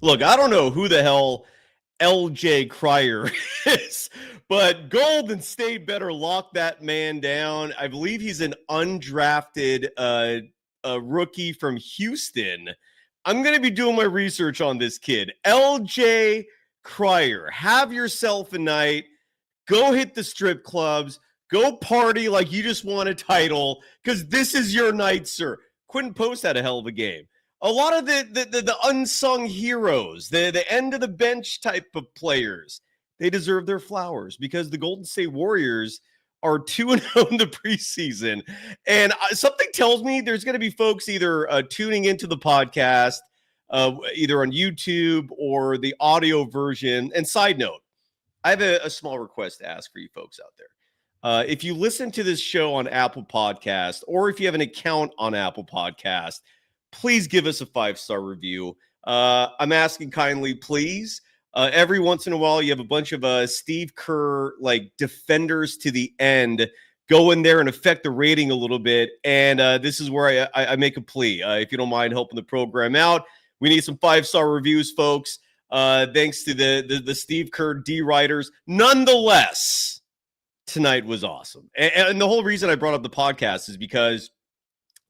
Look, I don't know who the hell LJ Crier is, but Golden State better lock that man down. I believe he's an undrafted rookie from Houston. I'm going to be doing my research on this kid. LJ Crier, have yourself a night. Go hit the strip clubs. Go party like you just won a title, because this is your night, sir. Quinten Post had a hell of a game. A lot of the unsung heroes, the end of the bench type of players, they deserve their flowers, because the Golden State Warriors are 2-0 in the preseason. And something tells me there's going to be folks either tuning into the podcast, either on YouTube or the audio version. And side note, I have a small request to ask for you folks out there. If you listen to this show on Apple Podcast, or if you have an account on Apple Podcast, please give us a 5-star review. I'm asking kindly, please. Every once in a while, you have a bunch of Steve Kerr like defenders to the end go in there and affect the rating a little bit. And this is where I make a plea. If you don't mind helping the program out, we need some 5-star reviews, folks. Thanks to the Steve Kerr D writers. Nonetheless, tonight was awesome. And the whole reason I brought up the podcast is because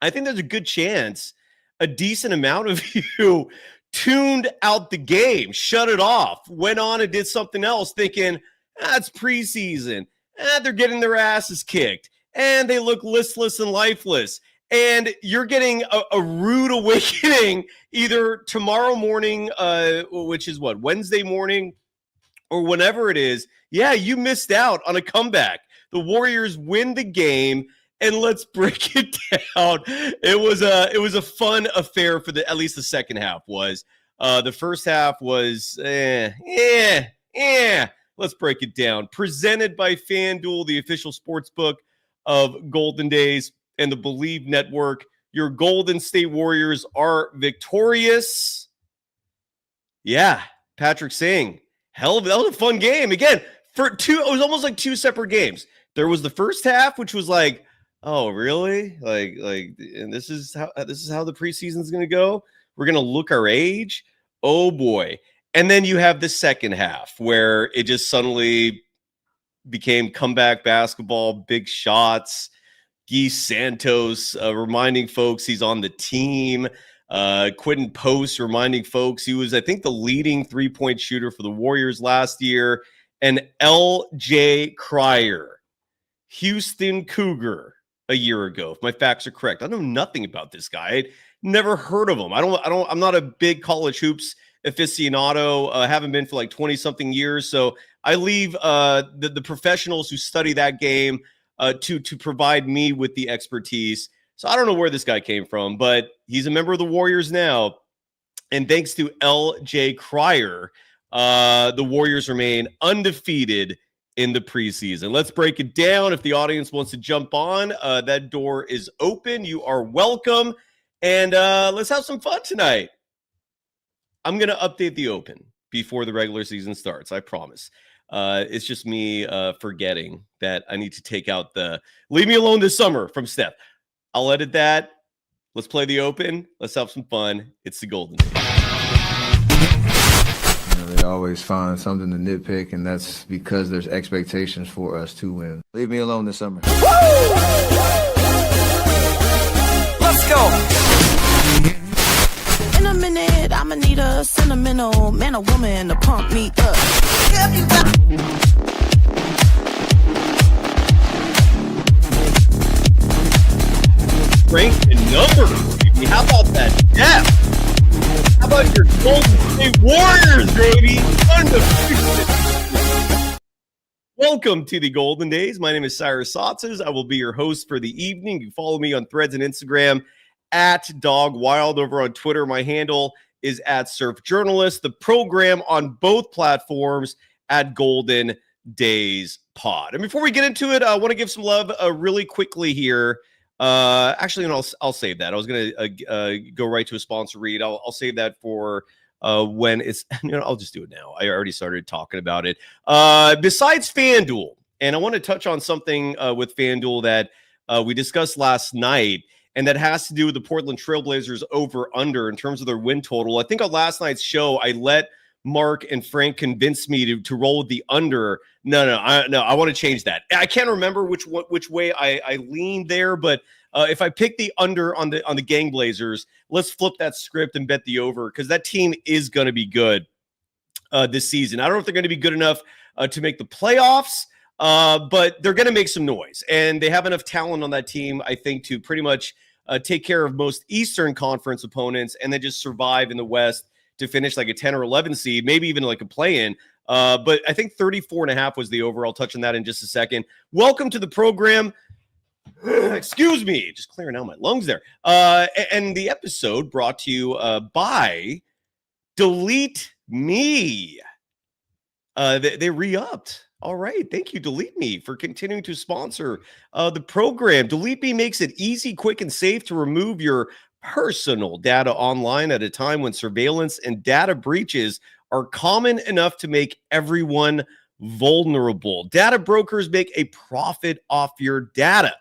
I think there's a good chance a decent amount of you tuned out the game, shut it off, went on and did something else thinking, it's preseason. They're getting their asses kicked. And they look listless and lifeless. And you're getting a rude awakening either tomorrow morning, which is what, Wednesday morning, or whenever it is. Yeah, you missed out on a comeback. The Warriors win the game. And let's break it down. It was a fun affair for at least the second half was. The first half was Let's break it down. Presented by FanDuel, the official sportsbook of Golden Days and the Believe Network. Your Golden State Warriors are victorious. Yeah, Patrick Singh. That was a fun game. Again, it was almost like two separate games. There was the first half, which was like, oh, really? And this is how the preseason is going to go. We're going to look our age. Oh boy. And then you have the second half where it just suddenly became comeback basketball, big shots. Guy Santos reminding folks he's on the team. Quinten Post reminding folks he was, I think, the leading three-point shooter for the Warriors last year. And LJ Crier, Houston Cougar, a year ago, if my facts are correct. I know nothing about this guy. I'd never heard of him. I'm not a big college hoops aficionado. Haven't been for like 20-something years. So I leave the professionals who study that game to provide me with the expertise. So I don't know where this guy came from, but he's a member of the Warriors now. And thanks to LJ Crier, the Warriors remain undefeated in the preseason. Let's break it down. If the audience wants to jump on, that door is open. You are welcome. And let's have some fun tonight. I'm going to update the open before the regular season starts. I promise. It's just me forgetting that I need to take out the "leave me alone this summer" from Steph. I'll edit that. Let's play the open. Let's have some fun. It's the Golden Days. They always find something to nitpick, and that's because there's expectations for us to win. Leave me alone this summer. Woo! Let's go. In a minute, I'ma need a sentimental man or woman to pump me up. Strength in numbers, baby. How about that depth? How about your Golden State Warriors, baby? Undefeated. Welcome to the Golden Days. My name is Cyrus Saatsaz. I will be your host for the evening. You can follow me on Threads and Instagram at DogWild. Over on Twitter, my handle is at Surf Journalist. The program on both platforms at Golden Days Pod. And before we get into it, I want to give some love really quickly here. Actually, and I'll save that. I was going to go right to a sponsor read. I'll save that for when it's, I'll just do it now. I already started talking about it. Besides FanDuel, and I want to touch on something with FanDuel that we discussed last night, and that has to do with the Portland Trailblazers over-under in terms of their win total. I think on last night's show, I let Mark and Frank convince me to roll with the under. No, I want to change that. I can't remember which way I leaned there, but if I pick the under on the Gang Blazers, let's flip that script and bet the over, because that team is going to be good this season. I don't know if they're going to be good enough to make the playoffs, but they're going to make some noise, and they have enough talent on that team, I think, to pretty much take care of most Eastern Conference opponents and then just survive in the West to finish like a 10 or 11 seed, maybe even like a play-in. But I think 34.5 was the over. I'll touch on that in just a second. Welcome to the program. Excuse me, just clearing out my lungs there. And the episode brought to you by DeleteMe. They re-upped. All right. Thank you, DeleteMe, for continuing to sponsor the program. DeleteMe makes it easy, quick, and safe to remove your personal data online at a time when surveillance and data breaches are common enough to make everyone vulnerable. Data brokers make a profit off your data.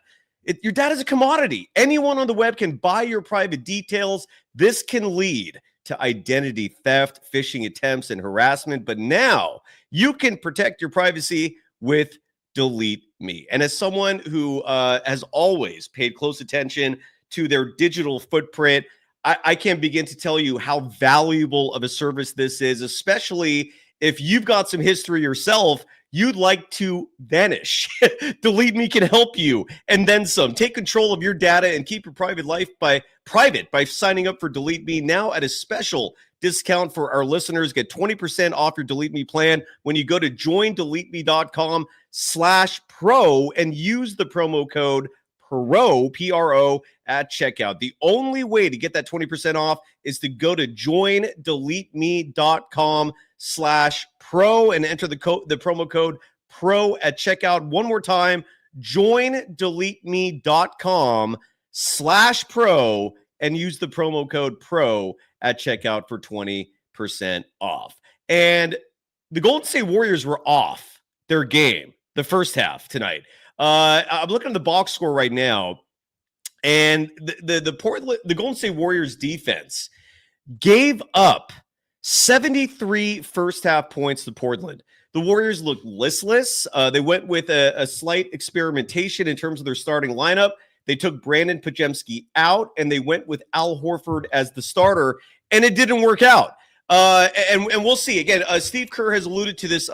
Your data is a commodity. Anyone on the web can buy your private details. This can lead to identity theft, phishing attempts, and harassment. But now you can protect your privacy with DeleteMe. And as someone who has always paid close attention to their digital footprint, I can't begin to tell you how valuable of a service this is, especially if you've got some history yourself you'd like to vanish. DeleteMe can help you and then some. Take control of your data and keep your private life private by signing up for DeleteMe now at a special discount for our listeners. Get 20% off your DeleteMe plan when you go to joindeleteme.com/pro and use the promo code PRO, P-R-O, at checkout. The only way to get that 20% off is to go to joindeleteme.com/pro and enter the promo code PRO at checkout. One more time, joindeleteme.com/pro and use the promo code PRO at checkout for 20% off. And the Golden State Warriors were off their game the first half tonight. I'm looking at the box score right now, and the Golden State Warriors defense gave up 73 first half points to Portland. The Warriors looked listless. They went with a slight experimentation in terms of their starting lineup. They took Brandon Podziemski out, and they went with Al Horford as the starter, and it didn't work out. And we'll see. Again, Steve Kerr has alluded to this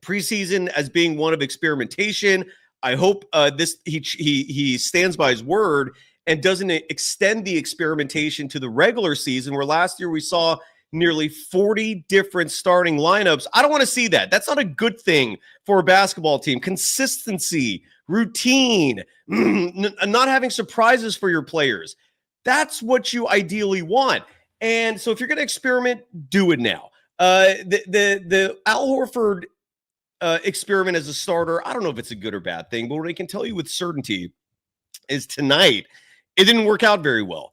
preseason as being one of experimentation. I hope he stands by his word and doesn't extend the experimentation to the regular season, where last year we saw nearly 40 different starting lineups. I don't want to see that. That's not a good thing for a basketball team. Consistency, routine, not having surprises for your players. That's what you ideally want. And so if you're going to experiment, do it now. The Al Horford experiment as a starter, I don't know if it's a good or bad thing, but what I can tell you with certainty is tonight it didn't work out very well.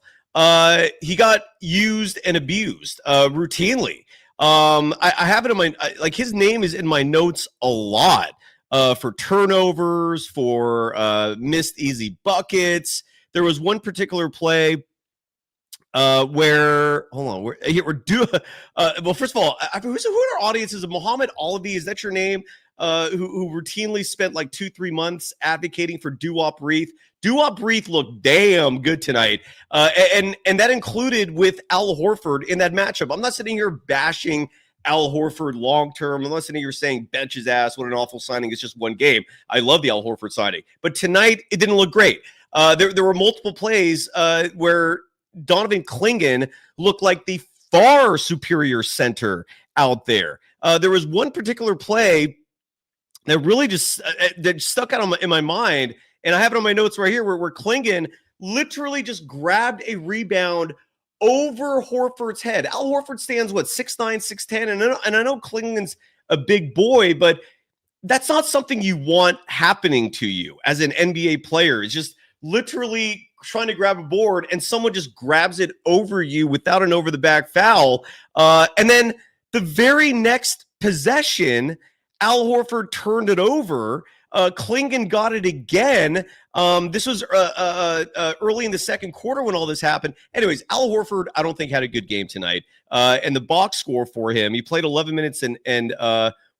He got used and abused routinely. I have it in my his name is in my notes a lot for turnovers, for missed easy buckets. There was one particular play where well, first of all, who are our audiences? Mohammed Alavi, is that your name? Who routinely spent like 2-3 months advocating for Duop Reith. Duop Reith looked damn good tonight, and that included with Al Horford in that matchup. I'm not sitting here bashing Al Horford long term. I'm not sitting here saying bench his ass. What an awful signing! It's just one game. I love the Al Horford signing, but tonight it didn't look great. There were multiple plays where Donovan Clingan looked like the far superior center out there. There was one particular play that really just that stuck out in my mind, and I have it on my notes right here, where Clingan literally just grabbed a rebound over Horford's head. Al Horford stands, 6'9", 6'10", and I know Clingan's a big boy, but that's not something you want happening to you as an NBA player. It's just literally trying to grab a board, and someone just grabs it over you without an over-the-back foul. And then the very next possession, Al Horford turned it over Klingon got it again. This was early in the second quarter when all this happened. Anyways, Al Horford, I don't think had a good game tonight. And the box score for him, he played 11 minutes and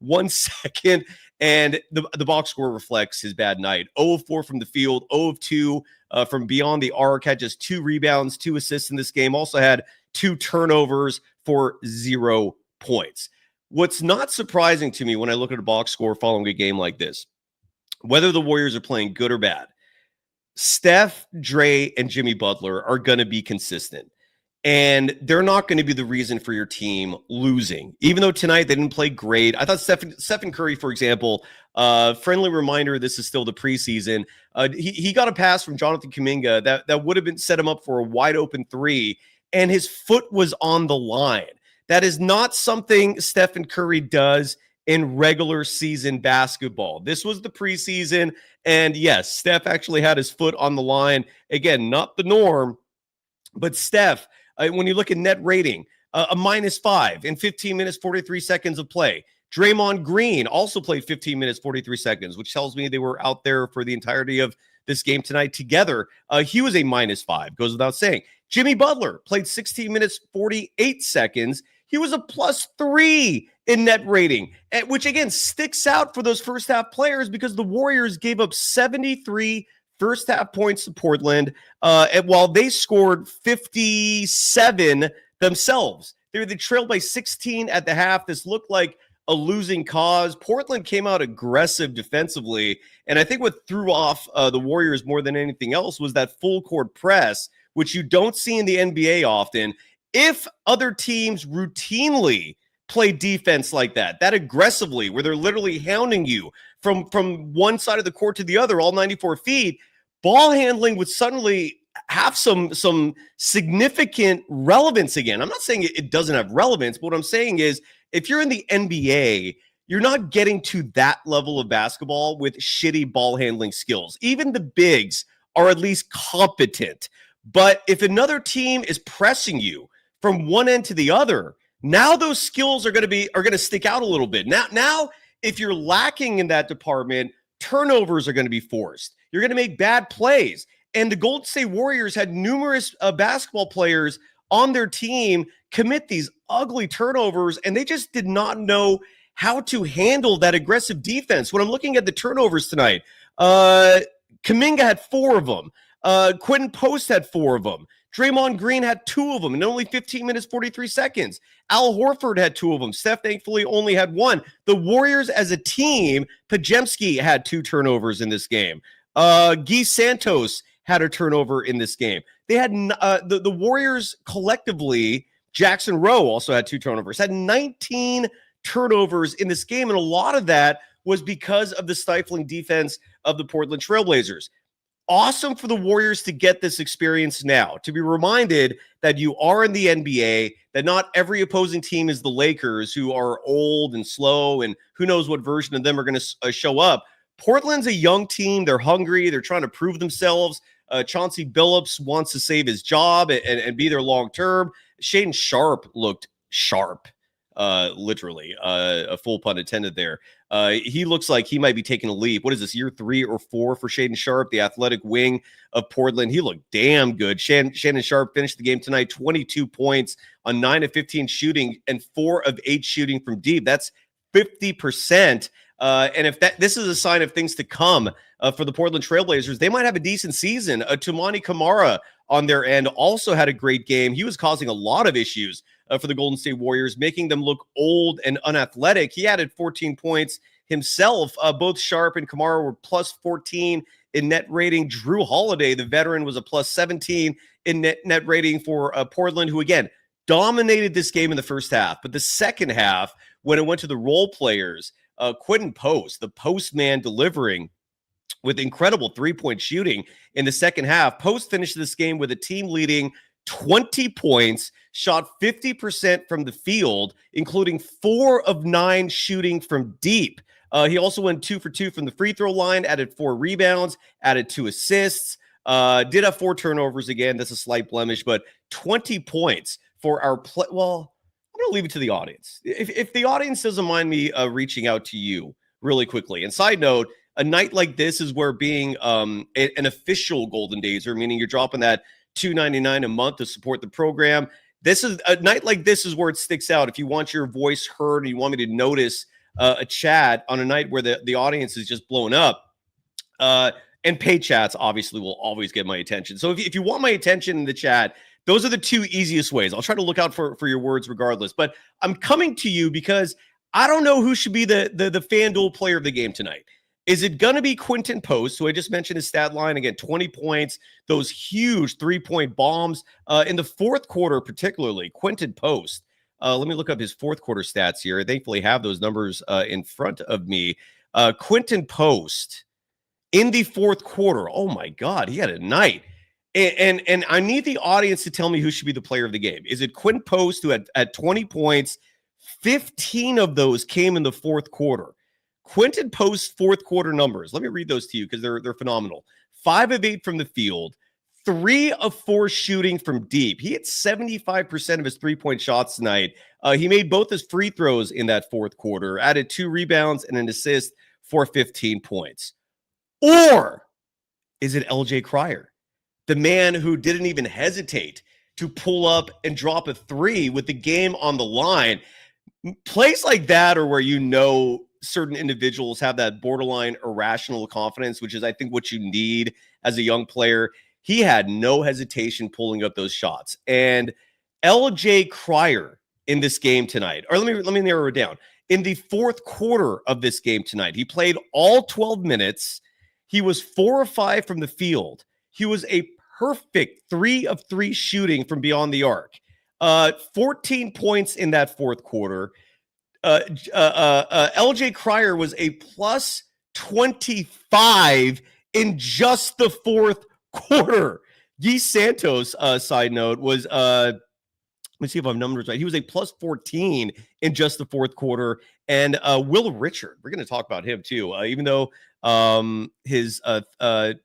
1 second, and the box score reflects his bad night. 0 of 4 from the field, 0 of 2 from beyond the arc, had just 2 rebounds, 2 assists in this game, also had 2 turnovers for 0 points. What's not surprising to me when I look at a box score following a game like this, whether the Warriors are playing good or bad, Steph, Dre, and Jimmy Butler are going to be consistent. And they're not going to be the reason for your team losing. Even though tonight they didn't play great. I thought Stephen Curry, for example, friendly reminder, this is still the preseason. He got a pass from Jonathan Kuminga that would have been set him up for a wide open 3, and his foot was on the line. That is not something Stephen Curry does in regular season basketball. This was the preseason, and yes, Steph actually had his foot on the line. Again, not the norm, but Steph, when you look at net rating, a -5 in 15 minutes, 43 seconds of play. Draymond Green also played 15 minutes, 43 seconds, which tells me they were out there for the entirety of this game tonight together. He was a -5, goes without saying. Jimmy Butler played 16 minutes, 48 seconds. He was a +3 in net rating, which again sticks out for those first half players because the Warriors gave up 73 first half points to Portland, and while they scored 57 themselves. They trailed by 16 at the half. This looked like a losing cause. Portland came out aggressive defensively, and I think what threw off the Warriors more than anything else was that full court press, which you don't see in the NBA often. If other teams routinely play defense like that aggressively, where they're literally hounding you from one side of the court to the other, all 94 feet, ball handling would suddenly have some significant relevance again. I'm not saying it doesn't have relevance, but what I'm saying is if you're in the NBA, you're not getting to that level of basketball with shitty ball handling skills. Even the bigs are at least competent. But if another team is pressing you from one end to the other, now those skills are going to stick out a little bit. Now, if you're lacking in that department, turnovers are going to be forced. You're going to make bad plays. And the Golden State Warriors had numerous basketball players on their team commit these ugly turnovers, and they just did not know how to handle that aggressive defense. When I'm looking at the turnovers tonight, Kuminga had 4 of them. Quinten Post had 4 of them. Draymond Green had 2 of them in only 15 minutes, 43 seconds. Al Horford had 2 of them. Steph, thankfully, only had 1. The Warriors as a team, Podziemski had 2 turnovers in this game. Guy Santos had a turnover in this game. They had the Warriors collectively, Jackson Rowe also had 2 turnovers, had 19 turnovers in this game, and a lot of that was because of the stifling defense of the Portland Trailblazers. Awesome for the Warriors to get this experience now, to be reminded that you are in the NBA, that not every opposing team is the Lakers, who are old and slow, and who knows what version of them are going to show up. Portland's a young team. They're hungry. They're trying to prove themselves. Chauncey Billups wants to save his job and be there long-term. Shaedon Sharpe looked sharp, literally, a full pun intended there. He looks like he might be taking a leap. What is this, year 3 or 4 for Shaedon Sharpe, the athletic wing of Portland? He looked damn good. Shaedon Sharpe finished the game tonight, 22 points on 9 of 15 shooting and 4 of 8 shooting from deep. That's 50%. And if this is a sign of things to come for the Portland Trailblazers, they might have a decent season. Toumani Camara on their end also had a great game. He was causing a lot of issues for the Golden State Warriors, making them look old and unathletic. He added 14 points himself. Both Sharpe and Camara were +14 in net rating. Drew Holiday, the veteran, was a +17 in net rating for Portland, who, again, dominated this game in the first half. But the second half, when it went to the role players, Quinten Post, the post man, delivering with incredible 3-point shooting in the second half. Post finished this game with a team leading 20 points, shot 50% from the field, including 4 of 9 shooting from deep. He also went 2 for 2 from the free throw line, added 4 rebounds, added 2 assists, did have 4 turnovers again. That's a slight blemish, but 20 points for our play. Well, I'm going to leave it to the audience. If the audience doesn't mind me reaching out to you really quickly. And side note, A night like this is where being an official Golden Dazer, meaning you're dropping that $2.99 a month to support the program. This is a night like this is where it sticks out. If you want your voice heard and you want me to notice a chat on a night where the audience is just blown up, and paid chats obviously will always get my attention. So if you want my attention in the chat, those are the two easiest ways. I'll try to look out for your words regardless. But I'm coming to you because I don't know who should be the FanDuel player of the game tonight. Is it going to be Quinten Post, who I just mentioned his stat line, again, 20 points, those huge three-point bombs in the fourth quarter particularly, Quinten Post. Let me look up his fourth quarter stats here. I thankfully have those numbers in front of me. Quinten Post in the fourth quarter, oh my God, he had a night. And I need the audience to tell me who should be the player of the game. Is it Quinten Post, who had 20 points? 15 of those came in the fourth quarter. Quinten Post's fourth quarter numbers, let me read those to you because they're phenomenal. 5 of 8 from the field, 3 of 4 shooting from deep. He hit 75% of his three-point shots tonight. He made both his free throws in that fourth quarter, added 2 rebounds and an assist for 15 points. Or is it LJ Crier, the man who didn't even hesitate to pull up and drop a 3 with the game on the line? Plays like that are where certain individuals have that borderline irrational confidence, which is, I think, what you need as a young player. He had no hesitation pulling up those shots. And LJ Crier in this game tonight, or let me narrow it down. In the fourth quarter of this game tonight, he played all 12 minutes. He was 4 of 5 from the field. He was a perfect 3 of 3 shooting from beyond the arc. 14 points in that fourth quarter. LJ Crier was a plus 25 in just the fourth quarter. Guy Santos, side note, was let me see if I'm numbers right. He was a plus 14 in just the fourth quarter. And Will Richard, we're going to talk about him too, even though he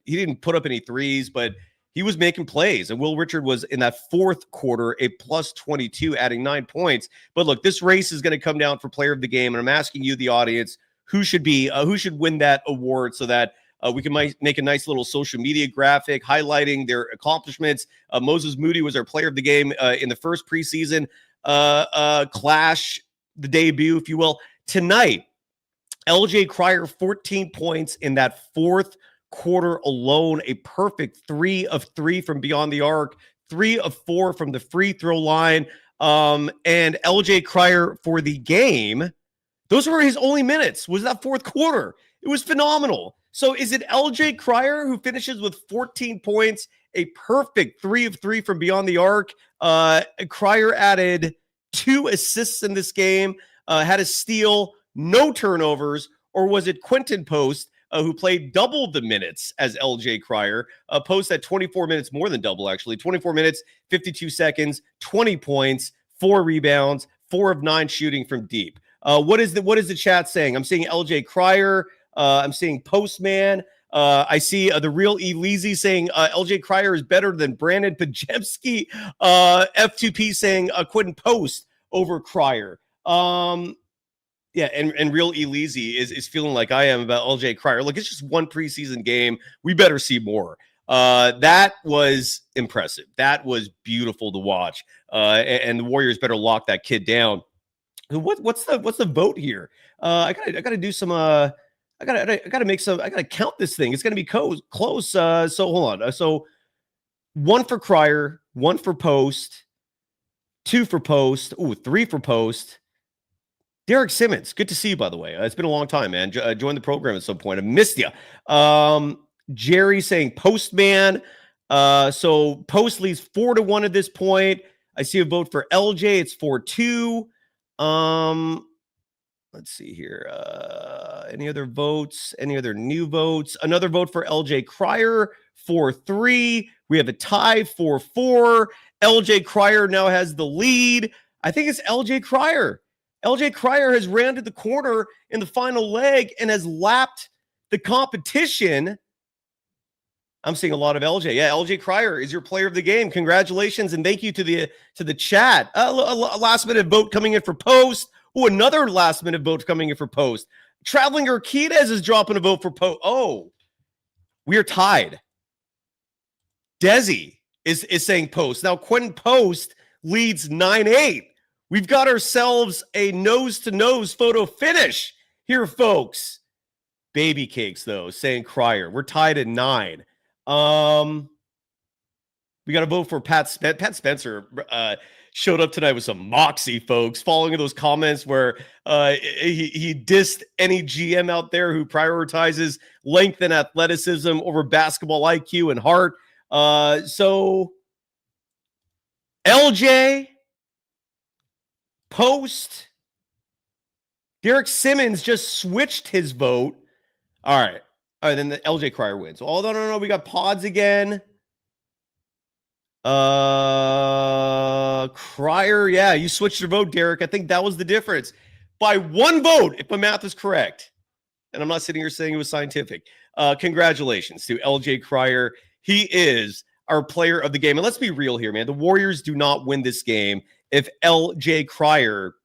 didn't put up any threes, but he was making plays. And Will Richard was in that fourth quarter a plus 22, adding 9 points. But look, this race is going to come down for player of the game. And I'm asking you, the audience, who should win that award so that we can make a nice little social media graphic highlighting their accomplishments. Moses Moody was our player of the game in the first preseason clash, the debut, if you will. Tonight, LJ Crier, 14 points in that fourth quarter alone, a perfect 3 of 3 from beyond the arc, 3 of 4 from the free throw line. And LJ Crier for the game, those were his only minutes, was that fourth quarter. It was phenomenal. So is it LJ Crier who finishes with 14 points, a perfect 3 of 3 from beyond the arc? Crier added 2 assists in this game, had a steal, no turnovers, or was it Quinten Post who played double the minutes as LJ Crier? Post at 24 minutes, more than double actually, 24 minutes, 52 seconds, 20 points, 4 rebounds, 4 of 9 shooting from deep. What is the chat saying? I'm seeing LJ Crier. I'm seeing Postman. I see the real E-Leezy saying LJ Crier is better than Brandon Podziemski. F2P saying Quinten Post over Crier. Yeah, and real E-Leezy is feeling like I am about LJ Crier. Look, it's just one preseason game. We better see more. That was impressive. That was beautiful to watch. And the Warriors better lock that kid down. What's the vote here? I gotta do some. I gotta count this thing. It's gonna be close. So hold on. So 1 for Crier, 1 for Post, 2 for Post. 3 for Post. Derek Simmons, good to see you, by the way. It's been a long time, man. Join the program at some point. I missed you. Jerry saying Postman. So Post leads 4-1 at this point. I see a vote for LJ. It's 4-2. Let's see here. Any other votes? Any other new votes? Another vote for LJ Crier, 4-3. We have a tie, 4-4. LJ Crier now has the lead. I think it's LJ Crier. LJ Crier has rounded the corner in the final leg and has lapped the competition. I'm seeing a lot of LJ. Yeah, LJ Crier is your player of the game. Congratulations and thank you to the chat. A last minute vote coming in for Post. Another last minute vote coming in for Post. Traveling Urquidez is dropping a vote for Post. Oh, we are tied. Desi is saying Post. Now, Quinten Post leads 9-8. We've got ourselves a nose-to-nose photo finish here, folks. Baby cakes, though, saying Crier. We're tied at 9. We got to vote for Pat Spencer. Showed up tonight with some moxie, folks, following those comments where he dissed any GM out there who prioritizes length and athleticism over basketball IQ and heart. So LJ, Post, Derek Simmons just switched his vote. All right, then the LJ Crier wins. Oh, no. We got Pods again. Crier, yeah, you switched your vote, Derek. I think that was the difference. By one vote, if my math is correct. And I'm not sitting here saying it was scientific. Congratulations to LJ Crier. He is our player of the game. And let's be real here, man. The Warriors do not win this game if LJ Crier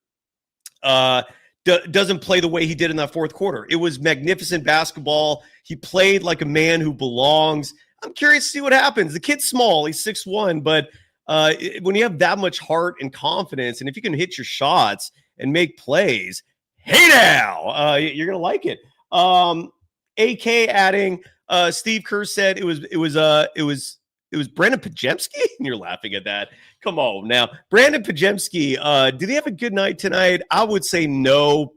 doesn't play the way he did in that fourth quarter. It was magnificent basketball. He played like a man who belongs. I'm curious to see what happens. The kid's small. He's 6'1", but when you have that much heart and confidence, and if you can hit your shots and make plays, hey now, you're going to like it. AK adding, Steve Kerr said it was Brandon Podziemski, and you're laughing at that. Come on now. Brandon Podziemski, did he have a good night tonight? I would say no.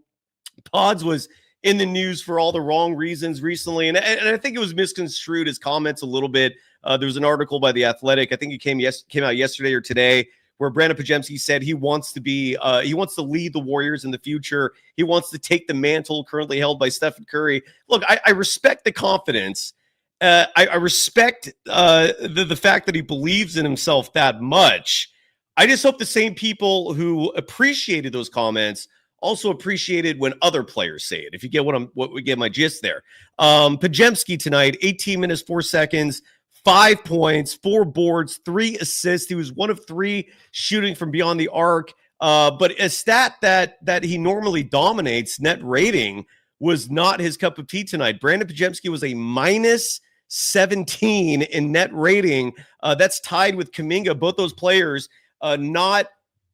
Pods was in the news for all the wrong reasons recently, and I think it was misconstrued, his comments a little bit. There was an article by The Athletic, I think it came out yesterday or today, where Brandon Podziemski said he wants to lead the Warriors in the future. He wants to take the mantle currently held by Steph Curry. Look, I respect the confidence. I respect the fact that he believes in himself that much. I just hope the same people who appreciated those comments also appreciated when other players say it. If you get what we get my gist there. Podziemski tonight, 18 minutes, 4 seconds, 5 points, 4 boards, 3 assists. He was 1 of 3 shooting from beyond the arc. But a stat that he normally dominates, net rating, was not his cup of tea tonight. Brandon Podziemski was a minus 17 in net rating. That's tied with Kuminga. Both those players not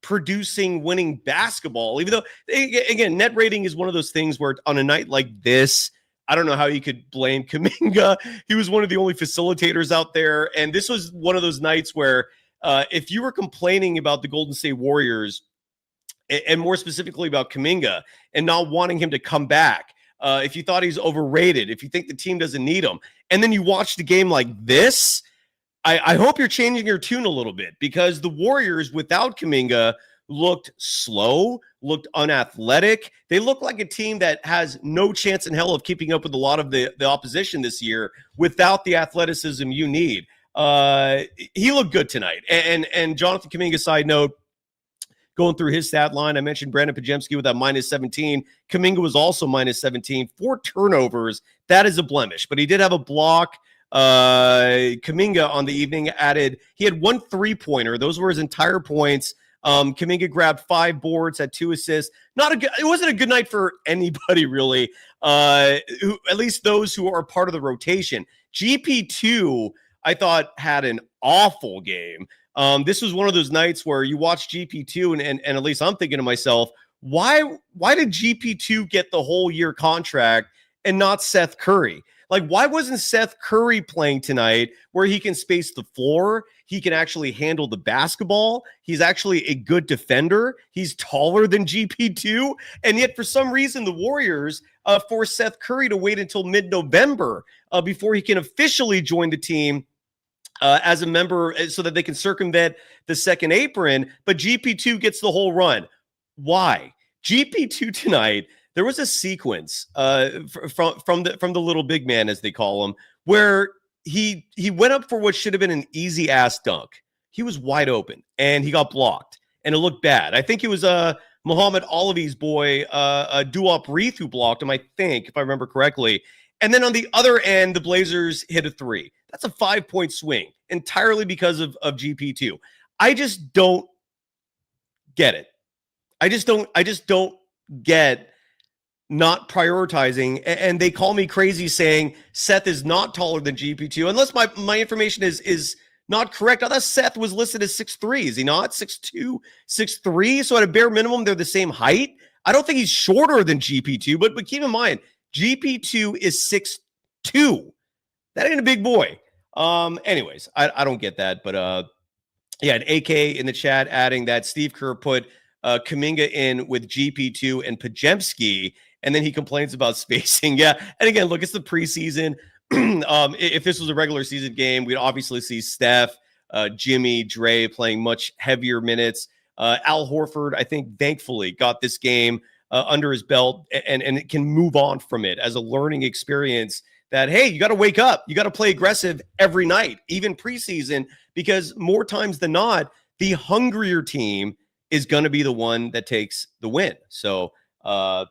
producing winning basketball, even though, again, net rating is one of those things where on a night like this, I don't know how you could blame Kuminga. He was one of the only facilitators out there. And this was one of those nights where if you were complaining about the Golden State Warriors, and more specifically about Kuminga, and not wanting him to come back, if you thought he's overrated, if you think the team doesn't need him, and then you watch the game like this, I hope you're changing your tune a little bit, because the Warriors without Kuminga looked slow, looked unathletic. They look like a team that has no chance in hell of keeping up with a lot of the opposition this year without the athleticism you need. He looked good tonight. And Jonathan Kuminga, side note, going through his stat line, I mentioned Brandon Podziemski with that minus 17. Kuminga was also minus 17. 4 turnovers. That is a blemish, but he did have a block. Kuminga on the evening he had 1 3-pointer. Those were his entire points. Kuminga grabbed 5 boards, had 2 assists. It wasn't a good night for anybody, really. At least those who are part of the rotation. GP2, I thought, had an awful game. This was one of those nights where you watch GP2 and at least I'm thinking to myself, why did GP2 get the whole year contract and not Seth Curry? Like, why wasn't Seth Curry playing tonight where he can space the floor? He can actually handle the basketball. He's actually a good defender. He's taller than GP2. And yet, for some reason, the Warriors forced Seth Curry to wait until mid-November before he can officially join the team as a member so that they can circumvent the second apron. But GP2 gets the whole run. Why? GP2 tonight, there was a sequence from the little big man, as they call him, where he went up for what should have been an easy ass dunk. He was wide open and he got blocked, and it looked bad. I think it was Muhammad Olivi's boy, Duop Reith, who blocked him, I think, if I remember correctly. And then on the other end, the Blazers hit a 3. That's a 5-point swing entirely because of GP2. I just don't get it. I just don't get not prioritizing, and they call me crazy saying Seth is not taller than GP2, unless my information is not correct. I thought Seth was listed as 6'3". Is he not? 6'2", 6'3"? So at a bare minimum, they're the same height. I don't think he's shorter than GP2, but keep in mind, GP2 is 6'2". That ain't a big boy. Anyways, I don't get that, but yeah, an AK in the chat adding that Steve Kerr put Kuminga in with GP2 and Podziemski, and then he complains about spacing. Yeah, and again, look, it's the preseason. If this was a regular season game, we'd obviously see Steph, Jimmy, Dre playing much heavier minutes. Al Horford, I think, thankfully got this game under his belt and it can move on from it as a learning experience that, hey, you got to wake up. You got to play aggressive every night, even preseason, because more times than not, the hungrier team is going to be the one that takes the win. So the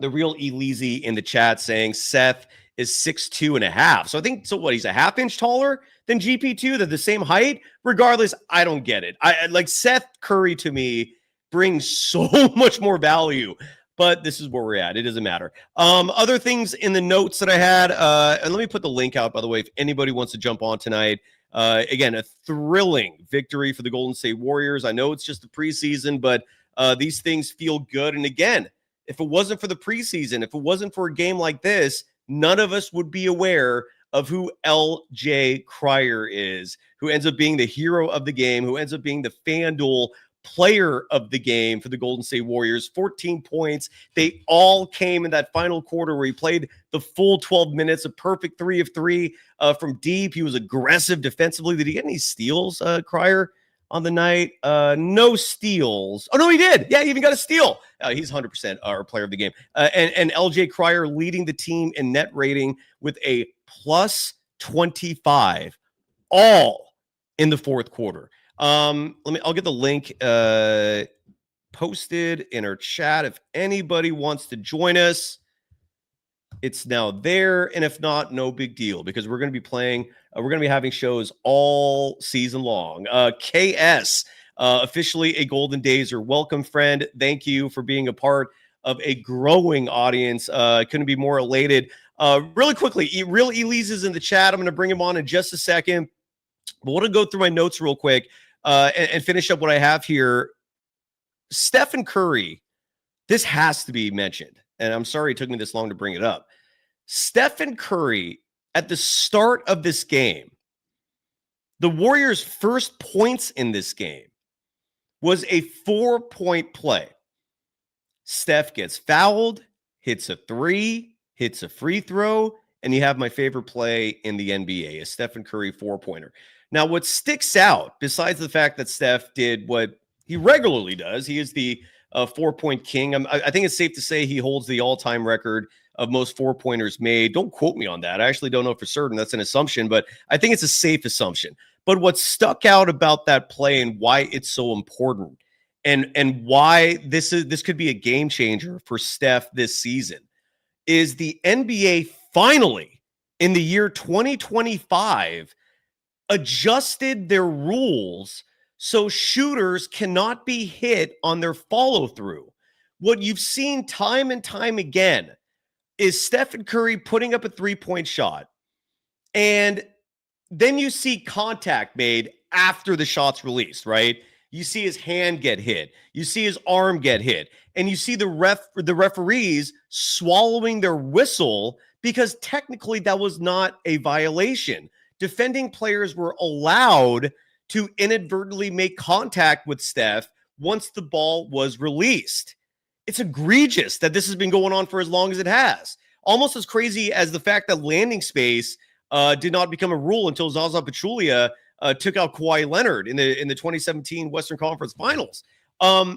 real E-Leezy in the chat saying Seth is 6'2.5". So I think, so what, he's a half inch taller than GP2? They're the same height? Regardless, I don't get it. I like Seth Curry to me brings so much more value, but this is where we're at. It doesn't matter. Other things in the notes that I had, and let me put the link out, by the way, if anybody wants to jump on tonight. Again, a thrilling victory for the Golden State Warriors. I know it's just the preseason, but these things feel good. And again, if it wasn't for the preseason, if it wasn't for a game like this, none of us would be aware of who LJ Crier is, who ends up being the hero of the game, who ends up being the FanDuel player of the game for the Golden State Warriors. 14 points. They all came in that final quarter where he played the full 12 minutes, a perfect 3 of 3 from deep. He was aggressive defensively. Did he get any steals, Crier, on the night? No steals. Oh, no, he did. Yeah, he even got a steal. He's 100% our player of the game. And LJ Crier leading the team in net rating with a plus 25, all in the fourth quarter. I'll get the link posted in our chat if anybody wants to join us. It's now there, and if not, no big deal, because we're going to be playing, we're going to be having shows all season long. KS, officially a Golden Dazer. Welcome, friend. Thank you for being a part of a growing audience. Couldn't be more elated. Really quickly, real E-Leezy is in the chat. I'm going to bring him on in just a second, but I want to go through my notes real quick and finish up what I have here. Stephen Curry, this has to be mentioned, and I'm sorry it took me this long to bring it up. Stephen Curry, at the start of this game, the Warriors' first points in this game was a 4-point play. Steph gets fouled, hits a 3, hits a free throw, and you have my favorite play in the NBA, a Stephen Curry 4-pointer. Now, what sticks out, besides the fact that Steph did what he regularly does, he is the 4-point king. I think it's safe to say he holds the all-time record of most 4-pointers made. Don't quote me on that. I actually don't know for certain. That's an assumption, but I think it's a safe assumption. But what stuck out about that play and why it's so important and why this could be a game changer for Steph this season is the NBA finally, in the year 2025, adjusted their rules so shooters cannot be hit on their follow-through. What you've seen time and time again is Stephen Curry putting up a 3-point shot, and then you see contact made after the shot's released, right? You see his hand get hit. You see his arm get hit. And you see the referees swallowing their whistle because technically that was not a violation. Defending players were allowed to inadvertently make contact with Steph once the ball was released. It's egregious that this has been going on for as long as it has. Almost as crazy as the fact that landing space did not become a rule until Zaza Pachulia took out Kawhi Leonard in the 2017 Western Conference Finals.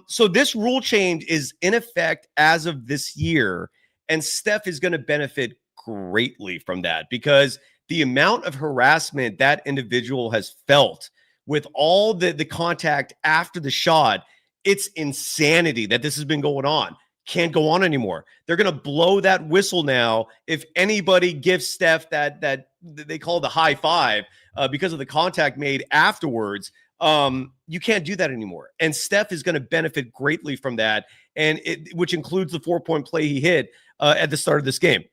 So this rule change is in effect as of this year, and Steph is going to benefit greatly from that because the amount of harassment that individual has felt with all the contact after the shot, it's insanity that this has been going on. Can't go on anymore. They're going to blow that whistle now if anybody gives Steph that they call the high five because of the contact made afterwards. You can't do that anymore. And Steph is going to benefit greatly from that, which includes the 4-point play he hit at the start of this game.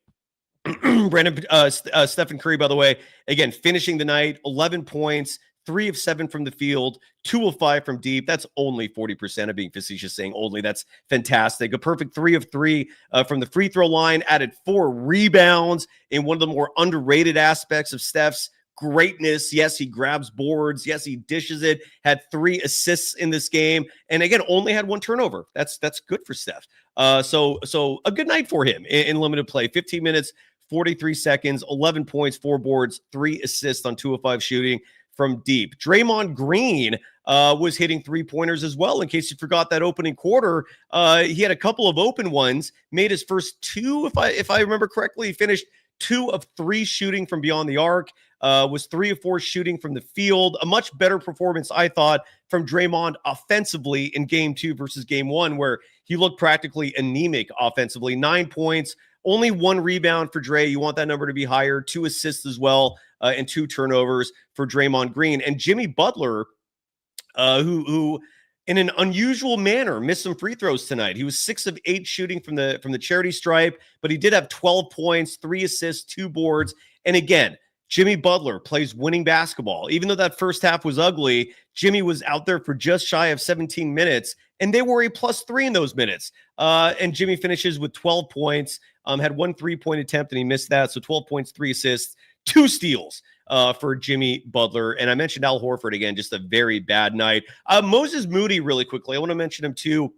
Stephen Curry, by the way, again, finishing the night, 11 points, 3 of 7 from the field, 2 of 5 from deep. That's only 40%. of being facetious saying only. That's fantastic. A perfect 3 of 3 from the free throw line, added 4 rebounds in one of the more underrated aspects of Steph's greatness. Yes, he grabs boards. Yes, he dishes it. Had 3 assists in this game, and again, only had 1 turnover. That's good for Steph. So a good night for him in limited play. 15 minutes, 43 seconds, 11 points, 4 boards, 3 assists on 2 of 5 shooting from deep. Draymond Green was hitting 3-pointers as well. In case you forgot that opening quarter, he had a couple of open ones. Made his first 2, if I remember correctly. He finished 2 of 3 shooting from beyond the arc. Was 3 of 4 shooting from the field. A much better performance, I thought, from Draymond offensively in Game 2 versus Game 1, where he looked practically anemic offensively. 9 points, only 1 rebound for Dre. You want that number to be higher. 2 assists as well, and 2 turnovers for Draymond Green. And Jimmy Butler, who in an unusual manner missed some free throws tonight. He was 6 of 8 shooting from the charity stripe, but he did have 12 points, 3 assists, 2 boards. And again, Jimmy Butler plays winning basketball. Even though that first half was ugly, Jimmy was out there for just shy of 17 minutes, and they were a +3 in those minutes. And Jimmy finishes with 12 points, had 1 3-point attempt, and he missed that. So 12 points, 3 assists, 2 steals for Jimmy Butler. And I mentioned Al Horford again, just a very bad night. Moses Moody, really quickly, I want to mention him too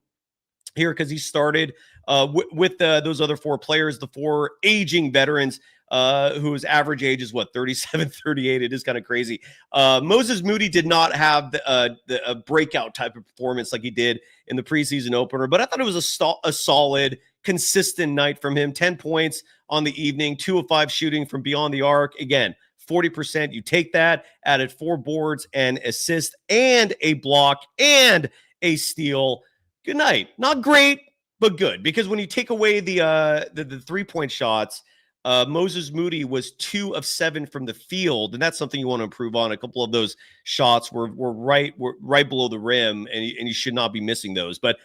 here because he started with those other 4 players, the 4 aging veterans, whose average age is 37, 38. It is kind of crazy. Moses Moody did not have the breakout type of performance like he did in the preseason opener, but I thought it was a solid, consistent night from him. 10 points on the evening, 2 of 5 shooting from beyond the arc. Again, 40%. You take that, added 4 boards and assist and a block and a steal. Good night. Not great, but good, because when you take away the 3-point shots, Moses Moody was 2 of 7 from the field, and that's something you want to improve on. A couple of those shots were right below the rim, and you should not be missing those. But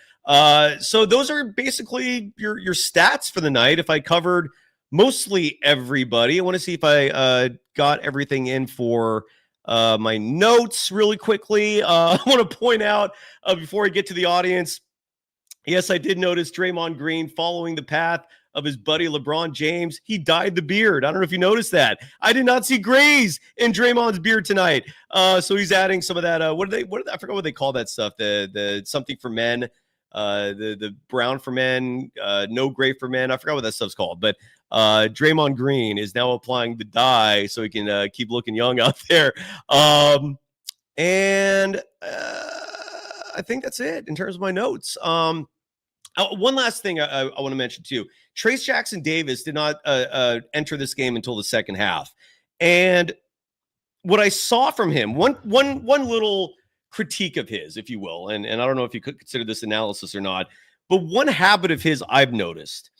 so those are basically your stats for the night. If I covered mostly everybody, I want to see if I got everything in for my notes really quickly. I want to point out before I get to the audience, yes, I did notice Draymond Green following the path of his buddy LeBron James. He dyed the beard. I don't know if you noticed that. I did not see grays in Draymond's beard tonight. So he's adding some of that. I forgot what they call that stuff. The something for men, the brown for men, no gray for men. I forgot what that stuff's called. But Draymond Green is now applying the dye so he can keep looking young out there. And I think that's it in terms of my notes. One last thing I want to mention too. Trayce Jackson-Davis did not enter this game until the second half. And what I saw from him, one little critique of his, if you will, and I don't know if you could consider this analysis or not, but one habit of his I've noticed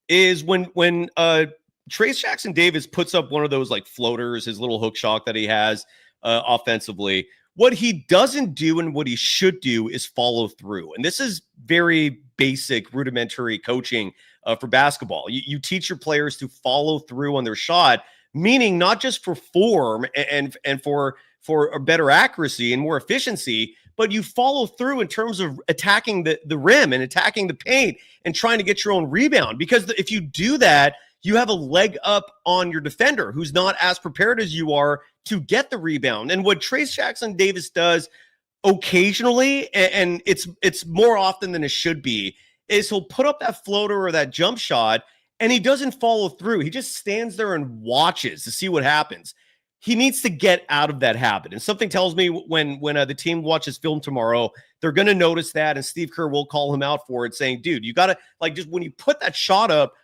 is when Trayce Jackson-Davis puts up one of those like floaters, his little hook shot that he has offensively, what he doesn't do and what he should do is follow through. And this is very basic, rudimentary coaching for basketball. You teach your players to follow through on their shot, meaning not just for form and for a better accuracy and more efficiency, but you follow through in terms of attacking the rim and attacking the paint and trying to get your own rebound. Because if you do that, you have a leg up on your defender who's not as prepared as you are to get the rebound. And what Trayce Jackson-Davis does occasionally, and it's more often than it should be, is he'll put up that floater or that jump shot, and he doesn't follow through. He just stands there and watches to see what happens. He needs to get out of that habit. And something tells me when the team watches film tomorrow, they're going to notice that, and Steve Kerr will call him out for it, saying, dude, you got to, like, just when you put that shot up,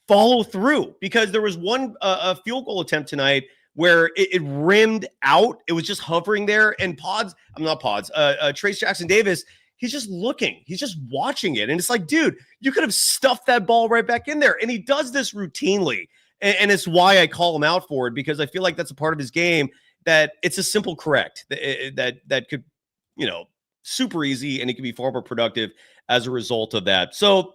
follow through. Because there was one a field goal attempt tonight where it rimmed out. It was just hovering there. And Trayce Jackson-Davis, he's just looking. He's just watching it. And it's like, dude, you could have stuffed that ball right back in there. And he does this routinely. And it's why I call him out for it, because I feel like that's a part of his game that it's a simple correct that could super easy, and he can be far more productive as a result of that. So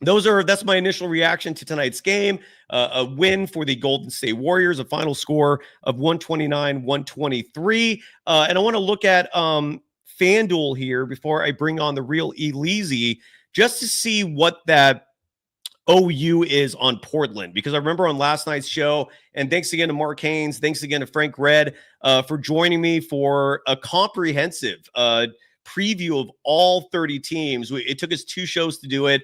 that's my initial reaction to tonight's game. A win for the Golden State Warriors, a final score of 129-123. And I want to look at FanDuel here before I bring on the real E-Leezy, just to see what that OU is on Portland, because I remember on last night's show, and thanks again to Mark Haynes, thanks again to Frank Red for joining me for a comprehensive preview of all 30 teams. It took us 2 shows to do it.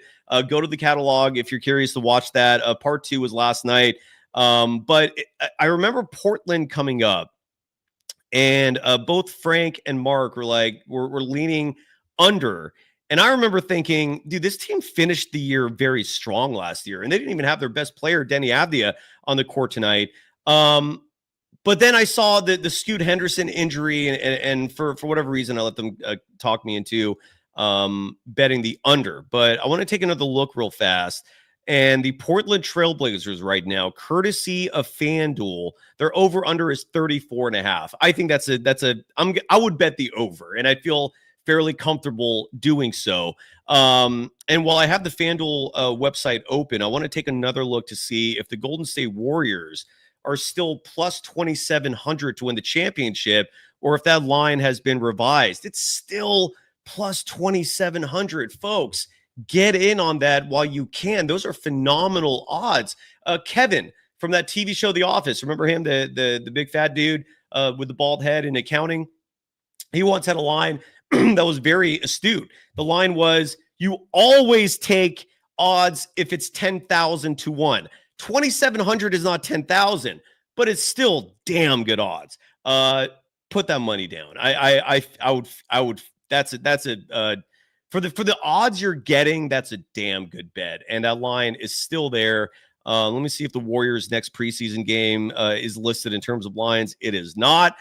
Go to the catalog if you're curious to watch that. Part 2 was last night. But I remember Portland coming up, and both Frank and Mark were like, we're leaning under. And I remember thinking, dude, this team finished the year very strong last year, and they didn't even have their best player, Denny Avdia, on the court tonight. But then I saw the Scoot Henderson injury, and for whatever reason, I let them talk me into betting the under. But I want to take another look real fast. And the Portland Trailblazers right now, courtesy of FanDuel, their over-under is 34.5. I think I would bet the over, and I feel fairly comfortable doing so. And while I have the FanDuel website open, I want to take another look to see if the Golden State Warriors are still plus 2,700 to win the championship, or if that line has been revised. It's still plus 2,700, folks. Get in on that while you can. Those are phenomenal odds. Kevin from that TV show, The Office, remember him, the big fat dude with the bald head in accounting? He once had a line that was very astute. The line was, you always take odds if it's 10,000 to 1. 2,700 is not 10,000, but it's still damn good odds. Put that money down. I would. That's for the odds you're getting, that's a damn good bet, and that line is still there. Let me see if the Warriors' next preseason game is listed in terms of lines. It is not.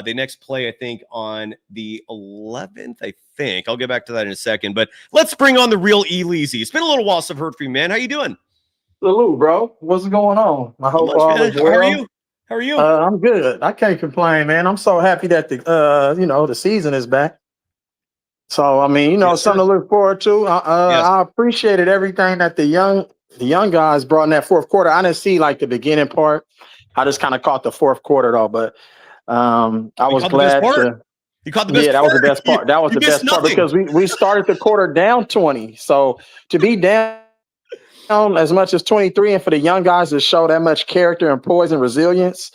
They next play, I think, on the 11th, I think. I'll get back to that in a second. But let's bring on the real E-Leezy. It's been a little while since I've heard from you, man. How you doing? Salute, bro. What's going on? I hope all is well. How are you? How are you? I'm good. I can't complain, man. I'm so happy that the season is back. So I mean, Yes, something to look forward to. Yes. I appreciated everything that the young guys brought in that fourth quarter. I didn't see like the beginning part. I just kind of caught the fourth quarter though, but I was glad to. You caught the best part. Yeah, that was the best part. That was the best part because we started the quarter down 20. So to be down as much as 23, and for the young guys to show that much character and poise and resilience,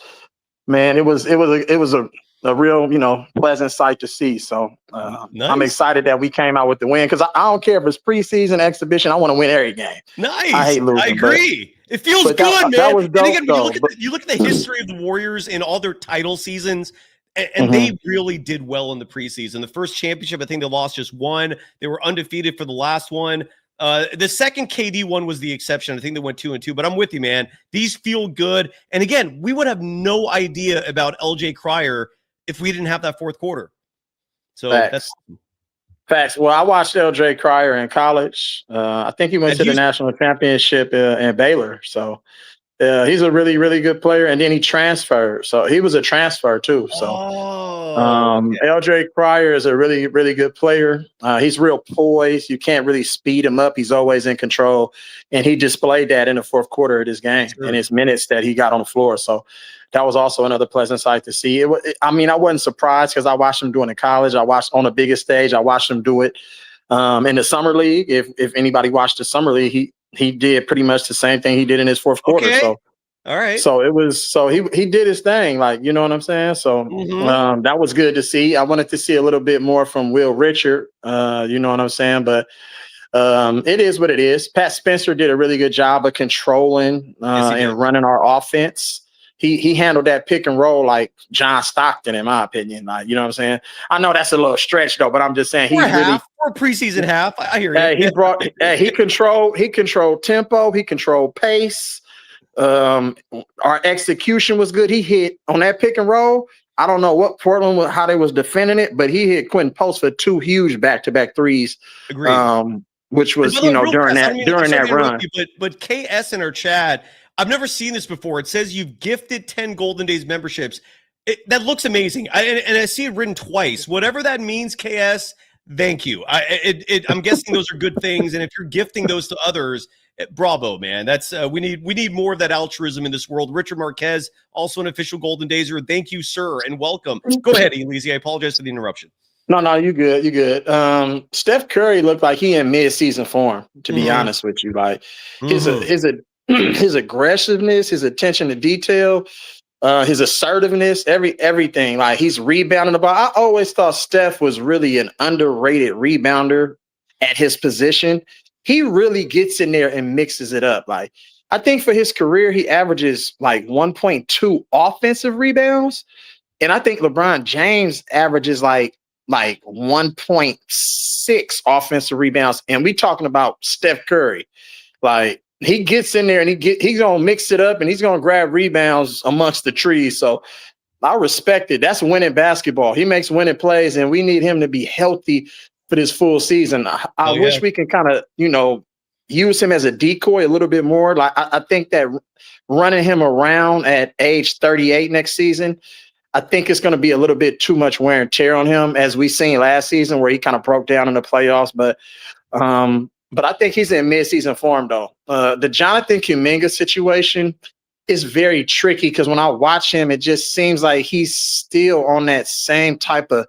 man, it was a real pleasant sight to see. So nice. I'm excited that we came out with the win, because I don't care if it's preseason, exhibition. I want to win every game. Nice. I hate losing. I agree. It feels good, man. That was dope, and again, though, you look at the history of the Warriors in all their title seasons, and they really did well in the preseason. The first championship, I think they lost just one. They were undefeated for the last one. The second KD one was the exception. I think they went 2-2, but I'm with you, man. These feel good. And again, we would have no idea about LJ Crier if we didn't have that fourth quarter. So Facts. Well, I watched LJ Crier in college. I think he went to the national championship in Baylor. So he's a really, really good player. And then he transferred. So he was a transfer too. So LJ Crier is a really, really good player. He's real poised. You can't really speed him up. He's always in control. And he displayed that in the fourth quarter of this game and his minutes that he got on the floor. So that was also another pleasant sight to see. I wasn't surprised because I watched him do it in college. I watched on the biggest stage. I watched him do it in the summer league. If anybody watched the summer league, he did pretty much the same thing he did in his fourth quarter. Okay. So all right. So he did his thing, like, you know what I'm saying? So that was good to see. I wanted to see a little bit more from Will Richard. You know what I'm saying? But it is what it is. Pat Spencer did a really good job of controlling and running our offense. He handled that pick and roll like John Stockton, in my opinion. Like, you know what I'm saying? I know that's a little stretch though, but I'm just saying for preseason half. I hear you. He controlled tempo, he controlled pace. Our execution was good. He hit on that pick and roll. I don't know what Portland how they was defending it, but he hit Quinten Post for 2 huge back-to-back threes. Agreed. Which was during that run. But KS in our chat, I've never seen this before. It says you've gifted 10 Golden Days memberships. That looks amazing. And I see it written twice. Whatever that means, KS, thank you. I'm guessing those are good things. And if you're gifting those to others, bravo, man. That's we need more of that altruism in this world. Richard Marquez, also an official Golden Dazer. Thank you, sir, and welcome. Go ahead, E-Leezy. I apologize for the interruption. No, you good. You good. Steph Curry looked like he in mid-season form, to be honest with you. Like his aggressiveness, his attention to detail, his assertiveness, everything. Like he's rebounding the ball. I always thought Steph was really an underrated rebounder at his position. He really gets in there and mixes it up. Like I think for his career, he averages like 1.2 offensive rebounds. And I think LeBron James averages like 1.6 offensive rebounds. And we talking about Steph Curry. Like he gets in there and he's going to mix it up and he's going to grab rebounds amongst the trees. So I respect it. That's winning basketball. He makes winning plays and we need him to be healthy for this full season. I wish we can kind of, use him as a decoy a little bit more. Like I think that running him around at age 38 next season, I think it's going to be a little bit too much wear and tear on him, as we seen last season where he kind of broke down in the playoffs. But I think he's in mid-season form, though. The Jonathan Kuminga situation is very tricky because when I watch him, it just seems like he's still on that same type of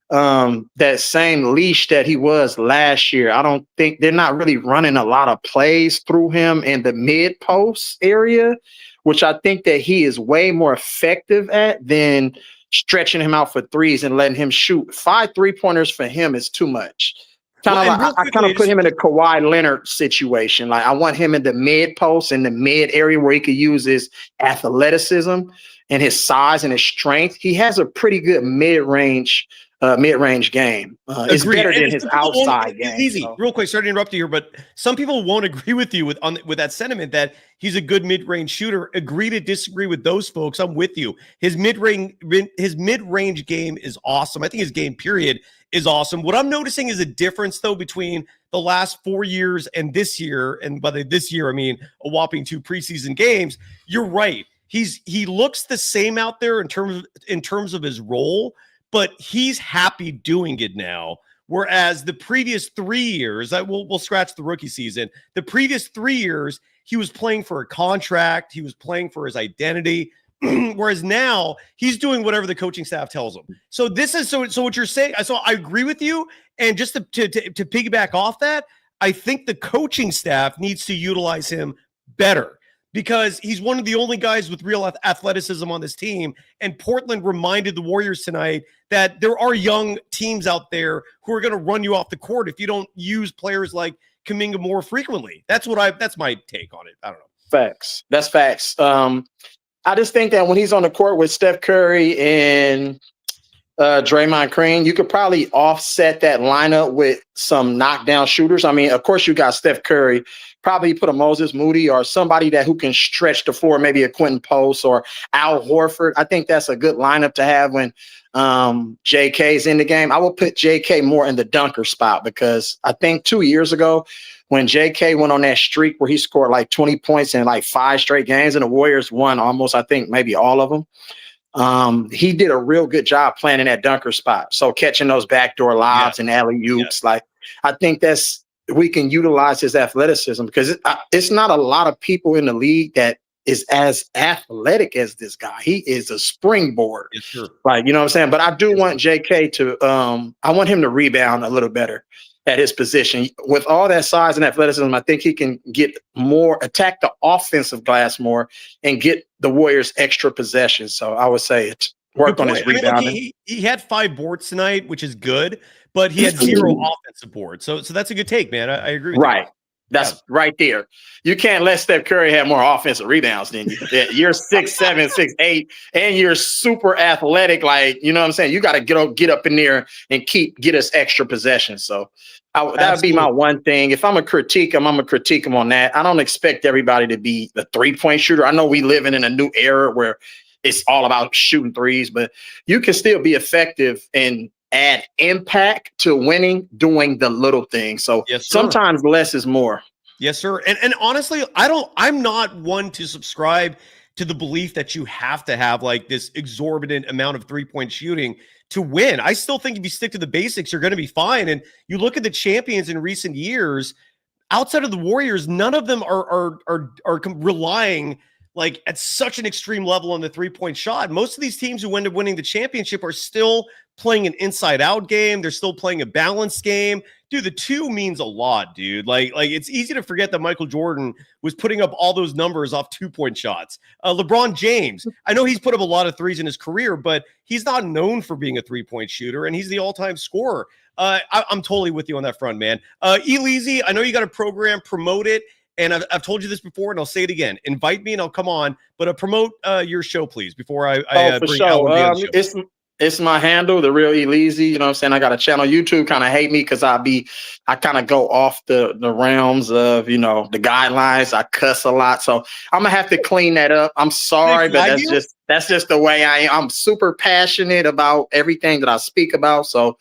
that same leash that he was last year. I don't think they're not really running a lot of plays through him in the mid-post area, which I think that he is way more effective at than stretching him out for threes and letting him shoot. 5 3-pointers for him is too much. I kind of put him in a Kawhi Leonard situation. Like I want him in the mid post, in the mid area where he could use his athleticism and his size and his strength. He has a pretty good mid-range game. It's better than his outside game. Easy, so. Real quick, sorry to interrupt you here, but some people won't agree with you with that sentiment that he's a good mid-range shooter. Agree to disagree with those folks. I'm with you. His mid-range game is awesome. I think his game period is awesome. What I'm noticing is a difference though between the last 4 years and this year, and by this year I mean a whopping 2 preseason games. You're right. He looks the same out there in terms of his role, but he's happy doing it now. Whereas the previous 3 years, we'll scratch the rookie season. The previous 3 years, he was playing for a contract. He was playing for his identity. Whereas now he's doing whatever the coaching staff tells him. So this is so what you're saying. So I agree with you. And just to piggyback off that, I think the coaching staff needs to utilize him better, because he's one of the only guys with real athleticism on this team. And Portland reminded the Warriors tonight that there are young teams out there who are going to run you off the court if you don't use players like Kuminga more frequently. That's my take on it. I don't know. Facts. That's facts. I just think that when he's on the court with Steph Curry and Draymond Green, you could probably offset that lineup with some knockdown shooters. I mean, of course, you got Steph Curry. Probably put a Moses Moody or somebody who can stretch the floor, maybe a Quinten Post or Al Horford. I think that's a good lineup to have when JK is in the game. I will put JK more in the dunker spot, because I think 2 years ago when JK went on that streak where he scored like 20 points in like 5 straight games and the Warriors won almost, I think, maybe all of them. He did a real good job playing in that dunker spot. So catching those backdoor lobs and alley-oops, like I think we can utilize his athleticism, because it's not a lot of people in the league that is as athletic as this guy. He is a springboard. Yes, sure. Like, you know what I'm saying? But I do want JK to, I want him to rebound a little better at his position. With all that size and athleticism, I think he can attack the offensive glass more and get the Warriors extra possessions. So I would say it's work on his rebounding. I mean, he had 5 boards tonight, which is good, but he had 0 offensive boards. So that's a good take, man. I agree with you. Right. That's right there. You can't let Steph Curry have more offensive rebounds than you. You're 6'7", 6'8", and you're super athletic. Like, you know what I'm saying? You got to get up in there and get us extra possessions. So that would be my one thing. If I'm a critique him, I'm going to critique him on that. I don't expect everybody to be the 3-point shooter. I know we living in a new era where it's all about shooting threes, but you can still be effective and add impact to winning doing the little things. So sometimes less is more. Yes, sir. And honestly, I'm not one to subscribe to the belief that you have to have like this exorbitant amount of 3-point shooting to win. I still think if you stick to the basics, you're going to be fine. And you look at the champions in recent years, outside of the Warriors, none of them are relying like at such an extreme level on the 3-point shot. Most of these teams who end up winning the championship are still playing an inside out game. They're still playing a balanced game. Dude, the 2 means a lot, dude. Like it's easy to forget that Michael Jordan was putting up all those numbers off 2-point shots. LeBron James, I know he's put up a lot of threes in his career, but he's not known for being a 3-point shooter, and he's the all-time scorer. I'm totally with you on that front, man. E-Leezy, I know you got a program, promote it. And I've told you this before, and I'll say it again. Invite me, and I'll come on. But promote your show, please, before I for bring sure. Alan to the show. It's my handle, the real E-Leezy. You know what I'm saying? I got a channel. YouTube kind of hate me because I kind of go off the realms of, the guidelines. I cuss a lot. So I'm gonna have to clean that up. I'm sorry, but that's just the way I am. I'm super passionate about everything that I speak about. So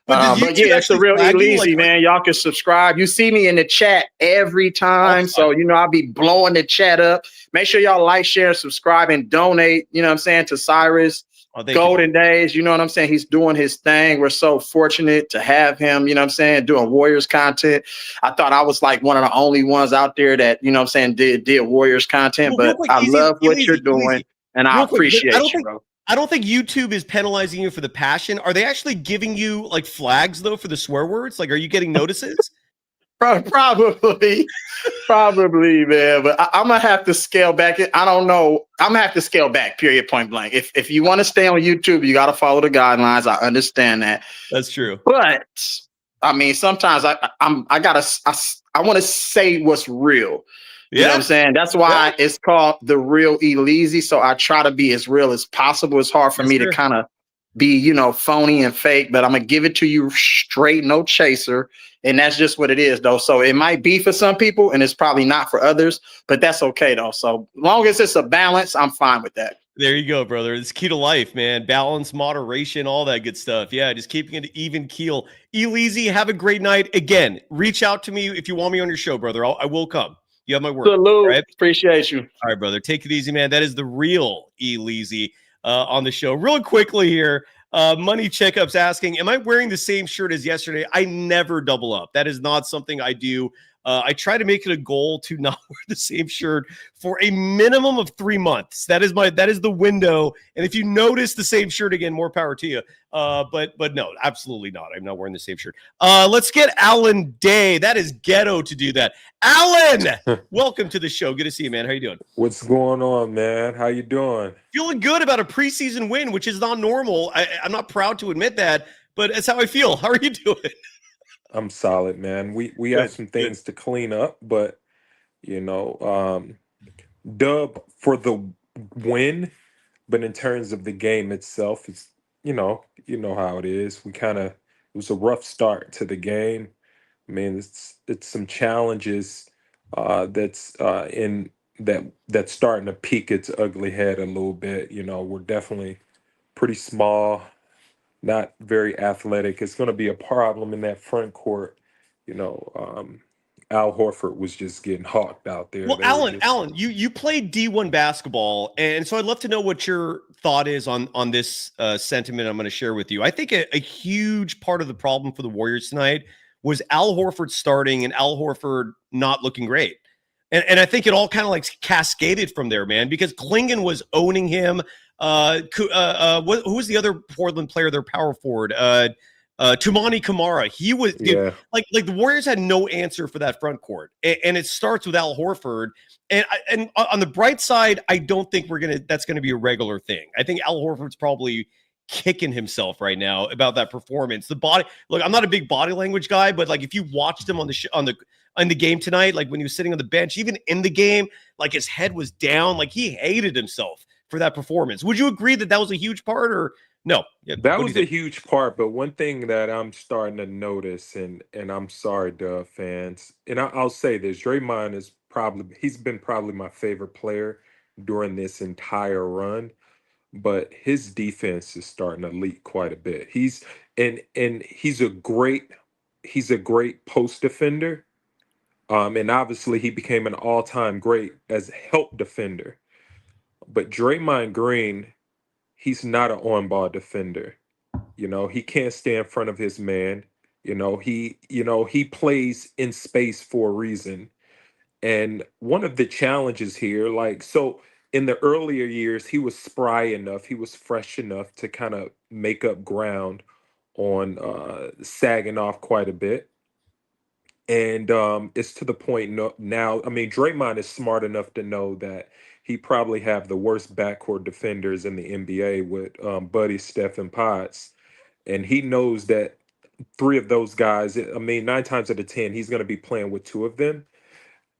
but yeah, it's the real E-Leezy, man. Y'all can subscribe. You see me in the chat every time. So, I'll be blowing the chat up. Make sure y'all like, share, subscribe, and donate, to Cyrus. Golden Days, you know what I'm saying? He's doing his thing. We're so fortunate to have him, doing Warriors content. I thought I was like one of the only ones out there that, did Warriors content, but I love what you're doing, and I appreciate you, bro. I don't think YouTube is penalizing you for the passion. Are they actually giving you like flags though for the swear words? Like, are you getting notices? Probably, man. But I'm gonna have to scale back. I don't know. I'm gonna have to scale back. Period. Point blank. If you want to stay on YouTube, you got to follow the guidelines. I understand that. That's true. But I mean, sometimes I want to say what's real. You know what I'm saying? That's why it's called the real E-Leezy. So I try to be as real as possible. It's hard for me to kind of be, phony and fake, but I'm going to give it to you straight, no chaser. And that's just what it is, though. So it might be for some people and it's probably not for others, but that's okay, though. So long as it's a balance, I'm fine with that. There you go, brother. It's key to life, man. Balance, moderation, all that good stuff. Yeah, just keeping it even keel. E-Leezy, have a great night. Again, reach out to me if you want me on your show, brother. I will come. You have my word. Salute. Right? Appreciate you. All right, brother. Take it easy, man. That is the real E-Leezy on the show. Real quickly here, Money Checkup's asking, am I wearing the same shirt as yesterday? I never double up. That is not something I do. I try to make it a goal to not wear the same shirt for a minimum of 3 months. That is the window. And if you notice the same shirt again, more power to you. But no, absolutely not. I'm not wearing the same shirt. Let's get Alan Day. That is ghetto to do that. Alan, welcome to the show. Good to see you, man. How you doing? What's going on, man? How you doing? Feeling good about a preseason win, which is not normal. I'm not proud to admit that, but it's how I feel. How are you doing? I'm solid, man. We have some things to clean up, but dub for the win. But in terms of the game itself, it's you know how it is. It was a rough start to the game. I mean, it's some challenges that's starting to peek its ugly head a little bit. We're definitely pretty small. Not very athletic. It's going to be a problem in that front court. Al Horford was just getting hawked out there. Well, Alan, you played D1 basketball, and so I'd love to know what your thought is on this sentiment I'm going to share with you. I think a huge part of the problem for the Warriors tonight was Al Horford starting and Al Horford not looking great. And I think it all kind of like cascaded from there, man, because Klingon was owning him. Who was the other Portland player, their power forward? Tumani Kamara. He was like the Warriors had no answer for that front court, and it starts with Al Horford. And on the bright side, I don't think that's gonna be a regular thing. I think Al Horford's probably kicking himself right now about that performance. The body, look, I'm not a big body language guy, but like if you watched him in the game tonight, like when he was sitting on the bench, even in the game, like his head was down, like he hated himself for that performance. Would you agree that was a huge part, or no? That was a huge part, but one thing that I'm starting to notice, and I'm sorry, Dove fans, and I'll say this, Draymond he's been probably my favorite player during this entire run, but his defense is starting to leak quite a bit. He's a great post defender. And obviously he became an all-time great as a help defender. But Draymond Green, he's not an on-ball defender. He can't stay in front of his man. He plays in space for a reason. And one of the challenges here, like, so in the earlier years, he was spry enough, he was fresh enough to kind of make up ground on sagging off quite a bit. And it's to the point now. I mean, Draymond is smart enough to know that he probably have the worst backcourt defenders in the NBA with Buddy, Steph, and Potts, and he knows that three of those guys. I mean, 9 times out of 10, he's going to be playing with two of them.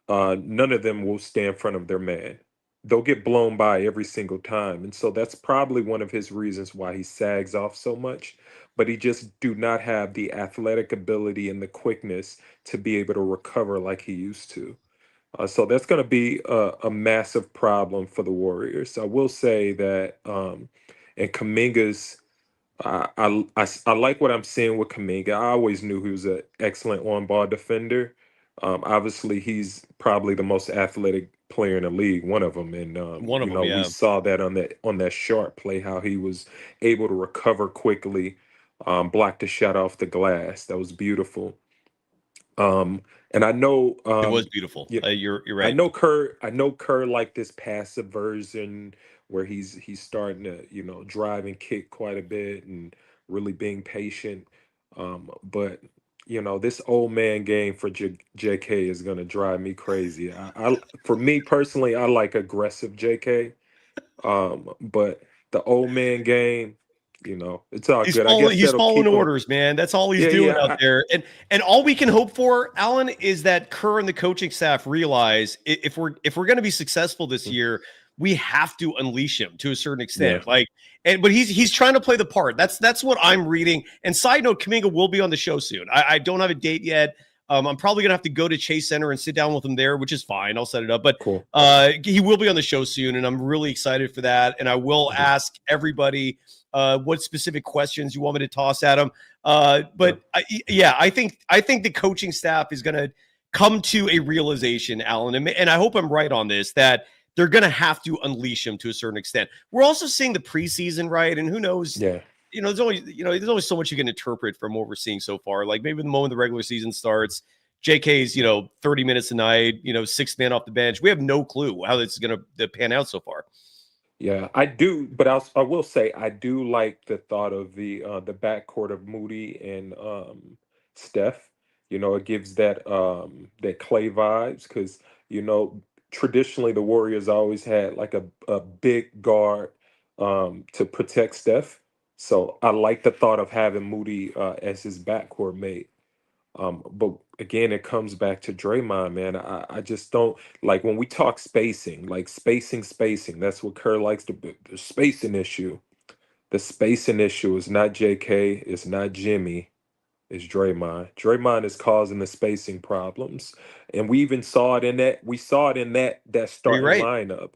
None of them will stay in front of their man. They'll get blown by every single time, and so that's probably one of his reasons why he sags off so much. But he just do not have the athletic ability and the quickness to be able to recover like he used to. So that's going to be a massive problem for the Warriors. I will say that, and Kuminga's, I like what I'm seeing with Kuminga. I always knew he was an excellent on-ball defender. Obviously, he's probably the most athletic player in the league, one of them, and One of them, we yeah. saw that on that short play, how he was able to recover quickly, block the shot off the glass. That was beautiful. And I know It was beautiful. yeah, You're I right. know Kerr like this passive version where he's starting to, drive and kick quite a bit and really being patient. But this old man game for JK is gonna drive me crazy. For me personally, I like aggressive JK. But the old man game, it's all good. I guess He's that'll following keep him. orders, man. That's all he's Yeah, doing yeah. out there. And all we can hope for, Alan, is that Kerr and the coaching staff realize if we're going to be successful this year, we have to unleash him to a certain extent. Yeah. But he's trying to play the part. That's what I'm reading. And side note, Kuminga will be on the show soon. I don't have a date yet. I'm probably gonna have to go to Chase Center and sit down with him there, which is fine. I'll set it up. But Cool. he will be on the show soon, and I'm really excited for that. And I will ask everybody what specific questions you want me to toss at him. But I think the coaching staff is gonna come to a realization, Alan, and I hope I'm right on this, that they're going to have to unleash him to a certain extent. We're also seeing the preseason, right? And who knows? Yeah. There's only so much you can interpret from what we're seeing so far. Like maybe the moment the regular season starts, JK's 30 minutes a night, sixth man off the bench. We have no clue how this is going to pan out so far. Yeah, I do, but I will say I do like the thought of the backcourt of Moody and Steph. It gives that Clay vibes because traditionally the Warriors always had like a big guard to protect Steph. So I like the thought of having Moody as his backcourt mate. But again, it comes back to Draymond, man. I just don't like when we talk spacing, like spacing. That's what Kerr likes to be. The spacing issue. The spacing issue is not JK, it's not Jimmy, it's Draymond. Draymond is causing the spacing problems. And we even saw it in that starting right. lineup.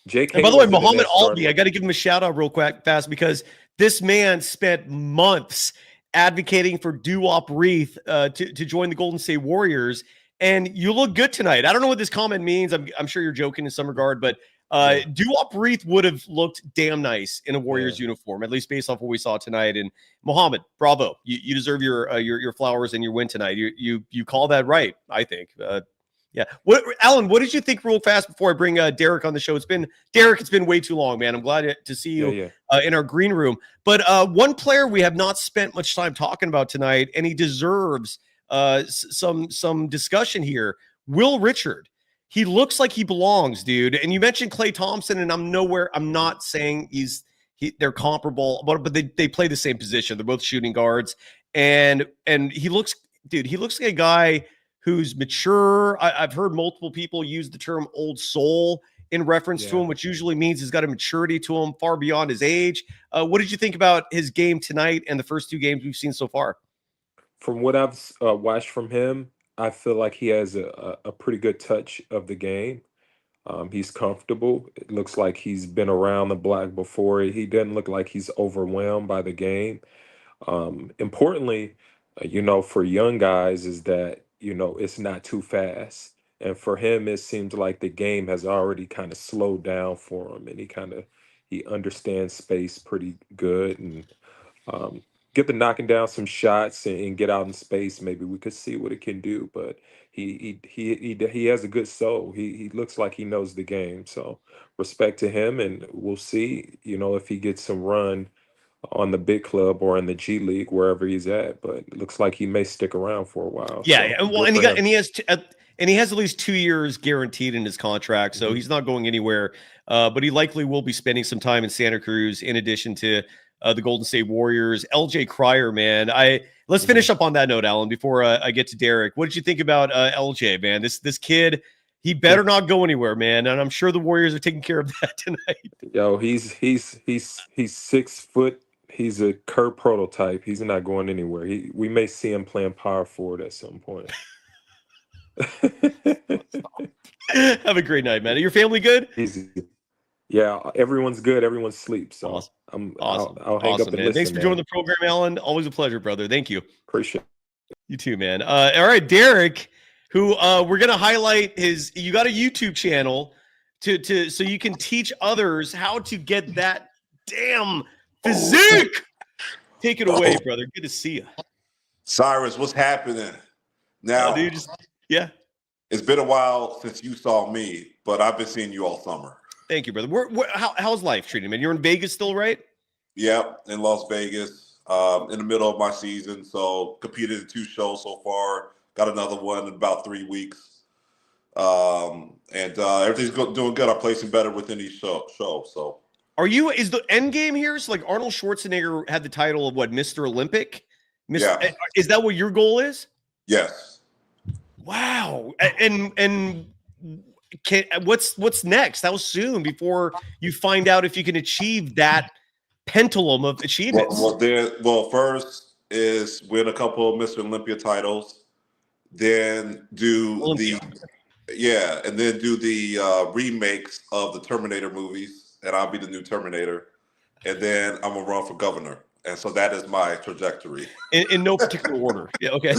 JK. And by the way, wasn't in Muhammad that starting Aldi, I got to give him a shout out real quick fast because this man spent months advocating for Doo-Wop Reith to join the Golden State Warriors, and you look good tonight. I don't know what this comment means. I'm sure you're joking in some regard, but Doo-Wop Reith would have looked damn nice in a Warriors uniform, at least based off what we saw tonight. And Muhammad, bravo! You deserve your flowers and your win tonight. You call that right, I think. Yeah. Alan, what did you think real fast before I bring Derek on the show? It's been way too long, man. I'm glad to see you in our green room. But one player we have not spent much time talking about tonight, and he deserves some discussion here. Will Richard. He looks like he belongs, dude. And you mentioned Klay Thompson, and I'm not saying they're comparable, but they play the same position. They're both shooting guards. And he looks like a guy who's mature. I've heard multiple people use the term old soul in reference to him, which usually means he's got a maturity to him far beyond his age. What did you think about his game tonight and the first two games we've seen so far? From what I've watched from him, I feel like he has a pretty good touch of the game. He's comfortable. It looks like he's been around the block before. He doesn't look like he's overwhelmed by the game. Importantly, for young guys is that, it's not too fast. And for him, it seems like the game has already kind of slowed down for him, and he understands space pretty good, and get to knocking down some shots and get out in space. Maybe we could see what it can do. But he has a good soul. He looks like he knows the game. So respect to him, and we'll see. If he gets some run on the big club or in the G League, wherever he's at. But it looks like he may stick around for a while. Yeah, So well, good for him. and he has at least 2 years guaranteed in his contract, so he's not going anywhere. But he likely will be spending some time in Santa Cruz in addition to the Golden State Warriors. LJ Crier, man. Let's finish up on that note, Alan, before I get to Derek. What did you think about LJ, man? This kid, he better not go anywhere, man. And I'm sure the Warriors are taking care of that tonight. Yo, he's 6 foot. He's a Kerr prototype. He's not going anywhere. We may see him playing power forward at some point. Have a great night, man. Are your family good? Easy. Yeah, everyone's good. Everyone sleeps. So Awesome. I'll hang up and man. listen. Thanks for joining the program, Alan. Always a pleasure, brother. Thank you. Appreciate it. You too, man. All right, Derek, who we're gonna highlight you got a YouTube channel so you can teach others how to get that damn physique. Take it away, brother. Good to see you. Cyrus, what's happening? Now, dude, yeah. It's been a while since you saw me, but I've been seeing you all summer. Thank you, brother. How's life treating you, man? You're in Vegas still, right? Yep, in Las Vegas, in the middle of my season. So competed in 2 shows so far. Got another one in about 3 weeks. Everything's doing good. I'm placing better within each show. So, is the end game here? So like Arnold Schwarzenegger had the title of what, Mr. Olympic? Yeah. Is that what your goal is? Yes. Wow. And what's next? How soon before you find out if you can achieve that pendulum of achievements? Well, first is win a couple of Mr. Olympia titles, then do the remakes of the Terminator movies, and I'll be the new Terminator, and then I'm gonna run for governor. And so that is my trajectory. In no particular order. Yeah, okay.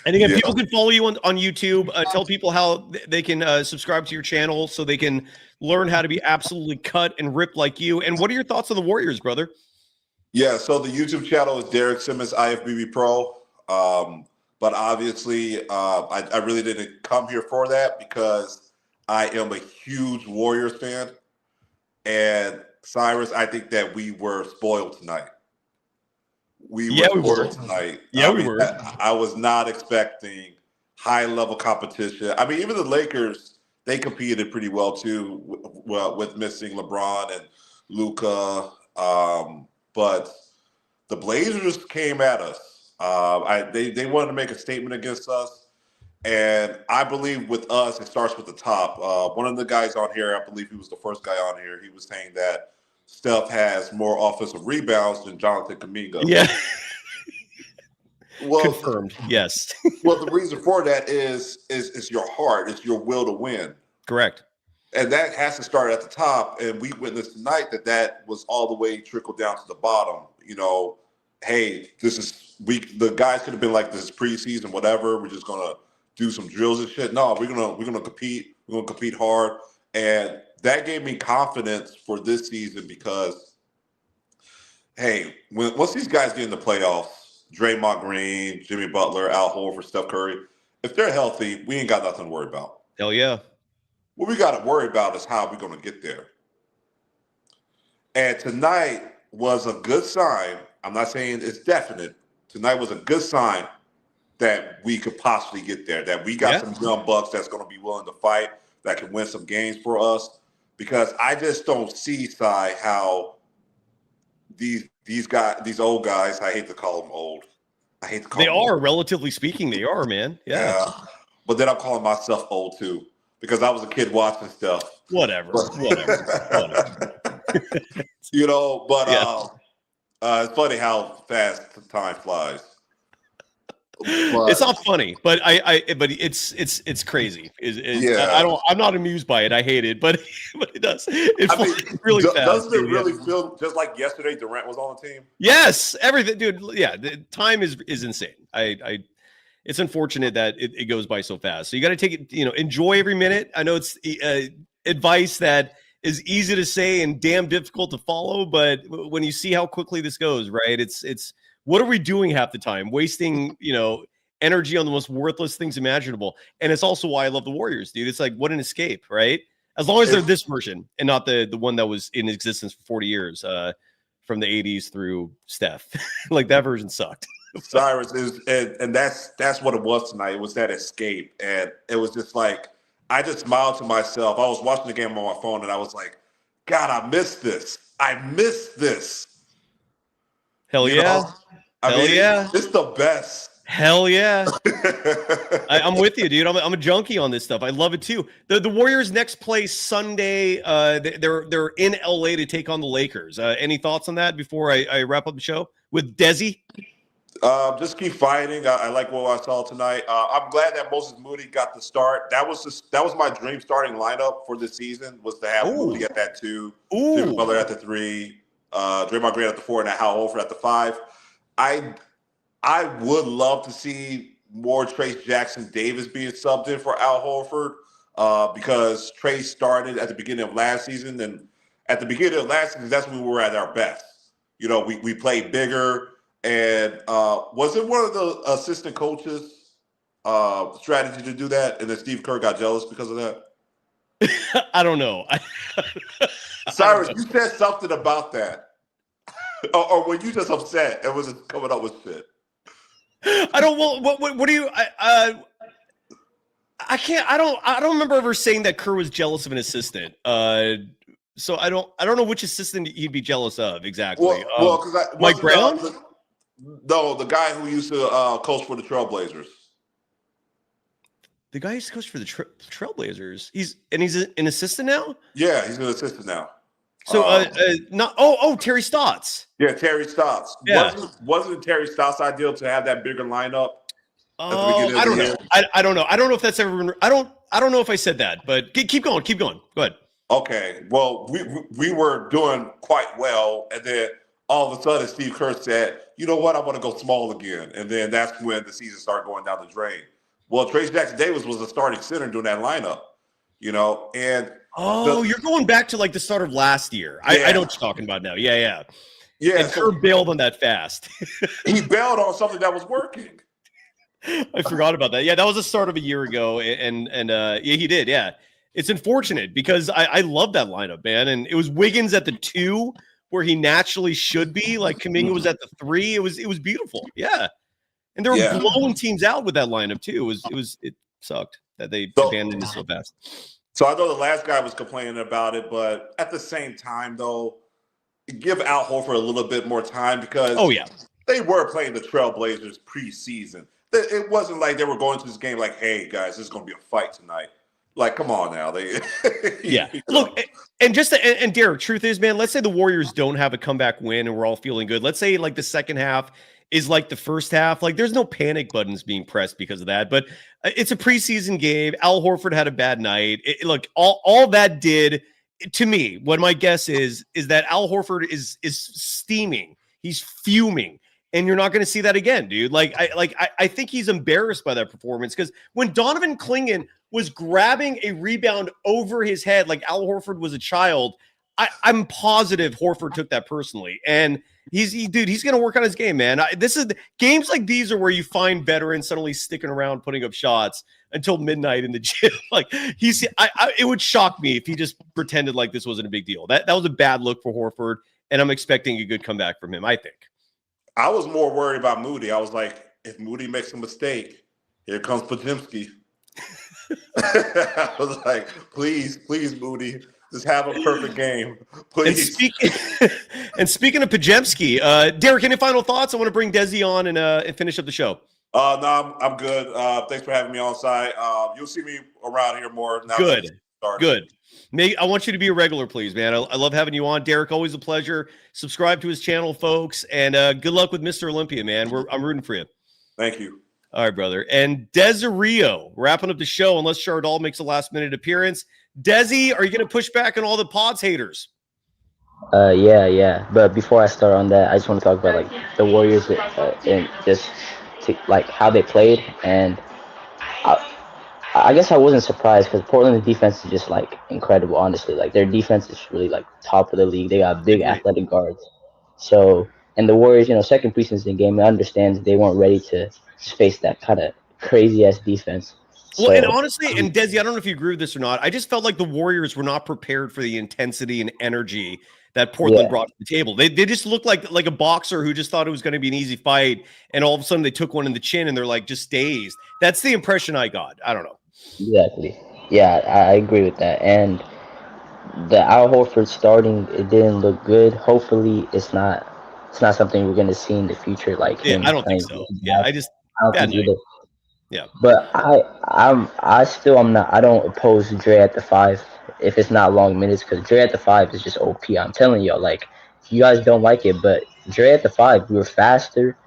And again, people can follow you on YouTube. Tell people how they can subscribe to your channel so they can learn how to be absolutely cut and ripped like you. And what are your thoughts on the Warriors, brother? Yeah, so the YouTube channel is Derek Simmons IFBB Pro. But obviously, I really didn't come here for that because I am a huge Warriors fan. And Cyrus, I think that we were spoiled tonight. We were tonight. Yeah, we were. I was not expecting high-level competition. I mean, even the Lakers, they competed pretty well too, with missing LeBron and Luka. But the Blazers came at us. They wanted to make a statement against us, and I believe with us, it starts with the top. One of the guys on here, I believe he was the first guy on here. He was saying that Steph has more offensive rebounds than Jonathan Kuminga. Yeah. Well, confirmed. Yes. Well, the reason for that is your heart. It's your will to win. Correct. And that has to start at the top. And we witnessed tonight that was all the way trickled down to the bottom. Hey, the guys could have been like, this is preseason, whatever. We're just gonna do some drills and shit. No, we're gonna compete. We're gonna compete hard. And that gave me confidence for this season because, hey, once these guys get in the playoffs, Draymond Green, Jimmy Butler, Al Horford, Steph Curry, if they're healthy, we ain't got nothing to worry about. Hell yeah. What we got to worry about is how we're going to get there. And tonight was a good sign. I'm not saying it's definite. Tonight was a good sign that we could possibly get there, that we got some young bucks that's going to be willing to fight, that can win some games for us. Because I just don't see, Cy, how these old guys, I hate to call them old. They are, relatively speaking, they are, man. Yeah. But then I'm calling myself old too, because I was a kid watching stuff. Whatever. It's funny how fast time flies. It's not funny, but but it's crazy. I'm not amused by it. I hate it, but it does. It's really fast. Doesn't it really feel just like yesterday Durant was on the team? Yes, everything, dude. Yeah, the time is insane. It's unfortunate that it goes by so fast. So you got to take it, enjoy every minute. I know it's advice that is easy to say and damn difficult to follow, but when you see how quickly this goes, right? It's what are we doing half the time? Wasting, energy on the most worthless things imaginable. And it's also why I love the Warriors, dude. It's like, what an escape, right? As long as they're this version and not the one that was in existence for 40 years, from the 80s through Steph. Like that version sucked. Cyrus is, and that's what it was tonight. It was that escape, and it was just like I just smiled to myself. I was watching the game on my phone, and I was like, "God, I missed this. I missed this." Hell yeah! Yeah! It's the best. Hell yeah! I'm with you, dude. I'm a junkie on this stuff. I love it too. The Warriors next play Sunday. They're in LA to take on the Lakers. Any thoughts on that before I wrap up the show with Desi? Just keep fighting. I like what I saw tonight. I'm glad that Moses Moody got the start. That was my dream starting lineup for this season, was to have Moody at that 2, Jimmy Butler at the 3, Draymond Green at the 4, and Hal Horford at the 5. I would love to see more Trace Jackson Davis being subbed in for Al Horford, because Trace started at the beginning of last season, and at the beginning of last season, that's when we were at our best. We played bigger. And was it one of the assistant coaches' strategy to do that? And then Steve Kerr got jealous because of that? I don't know. Cyrus, you said something about that. or were you just upset and was just coming up with shit? I don't. Well, what do you? I can't. I don't remember ever saying that Kerr was jealous of an assistant. So I don't know which assistant he'd be jealous of exactly. Well, because Mike Brown. No, the guy who used to coach for the Trailblazers. The guy used to coach for the Trailblazers. He's an assistant now? Yeah, he's an assistant now. So Terry Stotts. Yeah, Terry Stotts. Yeah. Wasn't Terry Stotts ideal to have that bigger lineup? Oh, I don't know. I don't know. I don't know if that's ever been. I don't know if I said that, but keep going. Go ahead. Okay. Well, we were doing quite well, and then all of a sudden, Steve Kerr said, "You know what? I want to go small again." And then that's when the season started going down the drain. Well, Trace Jackson Davis was a starting center during that lineup, and you're going back to like the start of last year. Yeah. I know what you're talking about now. Yeah. And Kerr bailed on that fast. He bailed on something that was working. I forgot about that. Yeah, that was the start of a year ago, and he did. Yeah, it's unfortunate because I love that lineup, man, and it was Wiggins at the 2. Where he naturally should be, like Kuminga was at the 3. It was beautiful, yeah. And they were blowing teams out with that lineup too. It sucked that they abandoned it so fast. So I know the last guy was complaining about it, but at the same time, though, give Al Horford a little bit more time because they were playing the Trailblazers preseason. It wasn't like they were going to this game like, "Hey guys, this is going to be a fight tonight." Like, come on now. Look, and Derek, truth is, man, let's say the Warriors don't have a comeback win and we're all feeling good. Let's say like the second half is like the first half. Like there's no panic buttons being pressed because of that, but it's a preseason game. Al Horford had a bad night. Look, all that did to me, what my guess is that Al Horford is steaming. He's fuming. And you're not going to see that again, dude. I think he's embarrassed by that performance because when Donovan Clingan was grabbing a rebound over his head like Al Horford was a child, I'm positive Horford took that personally. And he's going to work on his game, man. Games like these are where you find veterans suddenly sticking around putting up shots until midnight in the gym. It would shock me if he just pretended like this wasn't a big deal. That was a bad look for Horford, and I'm expecting a good comeback from him, I think. I was more worried about Moody. I was like, if Moody makes a mistake, here comes Podziemski. I was like, please, Moody, just have a perfect game, please. And speaking of Podziemski, Derek, any final thoughts? I want to bring Desi on and finish up the show. No, I'm good. Thanks for having me on site. You'll see me around here more now. Good. I want you to be a regular, please, man. I love having you on. Derek, always a pleasure. Subscribe to his channel, folks, and good luck with Mr. Olympia, man. I'm rooting for you. Thank you. All right, brother. And Desi wrapping up the show unless Shardall makes a last-minute appearance. Desi, are you going to push back on all the Pods haters? Yeah. But before I start on that, I just want to talk about like the Warriors and just like how they played. And I guess I wasn't surprised because Portland's defense is just like incredible. Honestly, like their defense is really like top of the league. They got big athletic guards. So and the Warriors, second preseason game, I understand they weren't ready to face that kind of crazy ass defense. Well, and honestly, and Desi, I don't know if you agree with this or not. I just felt like the Warriors were not prepared for the intensity and energy that Portland brought to the table. They just looked like a boxer who just thought it was going to be an easy fight, and all of a sudden they took one in the chin and they're like just dazed. That's the impression I got. I don't know. Exactly. Yeah, I agree with that. And the Al Horford starting, it didn't look good. Hopefully, it's not something we're going to see in the future. Like him I don't think so. Yeah, I don't think either. Yeah, but I'm not. I don't oppose Dre at the 5 if it's not long minutes because Dre at the 5 is just OP. I'm telling y'all, like you guys don't like it, but Dre at the 5, we were faster.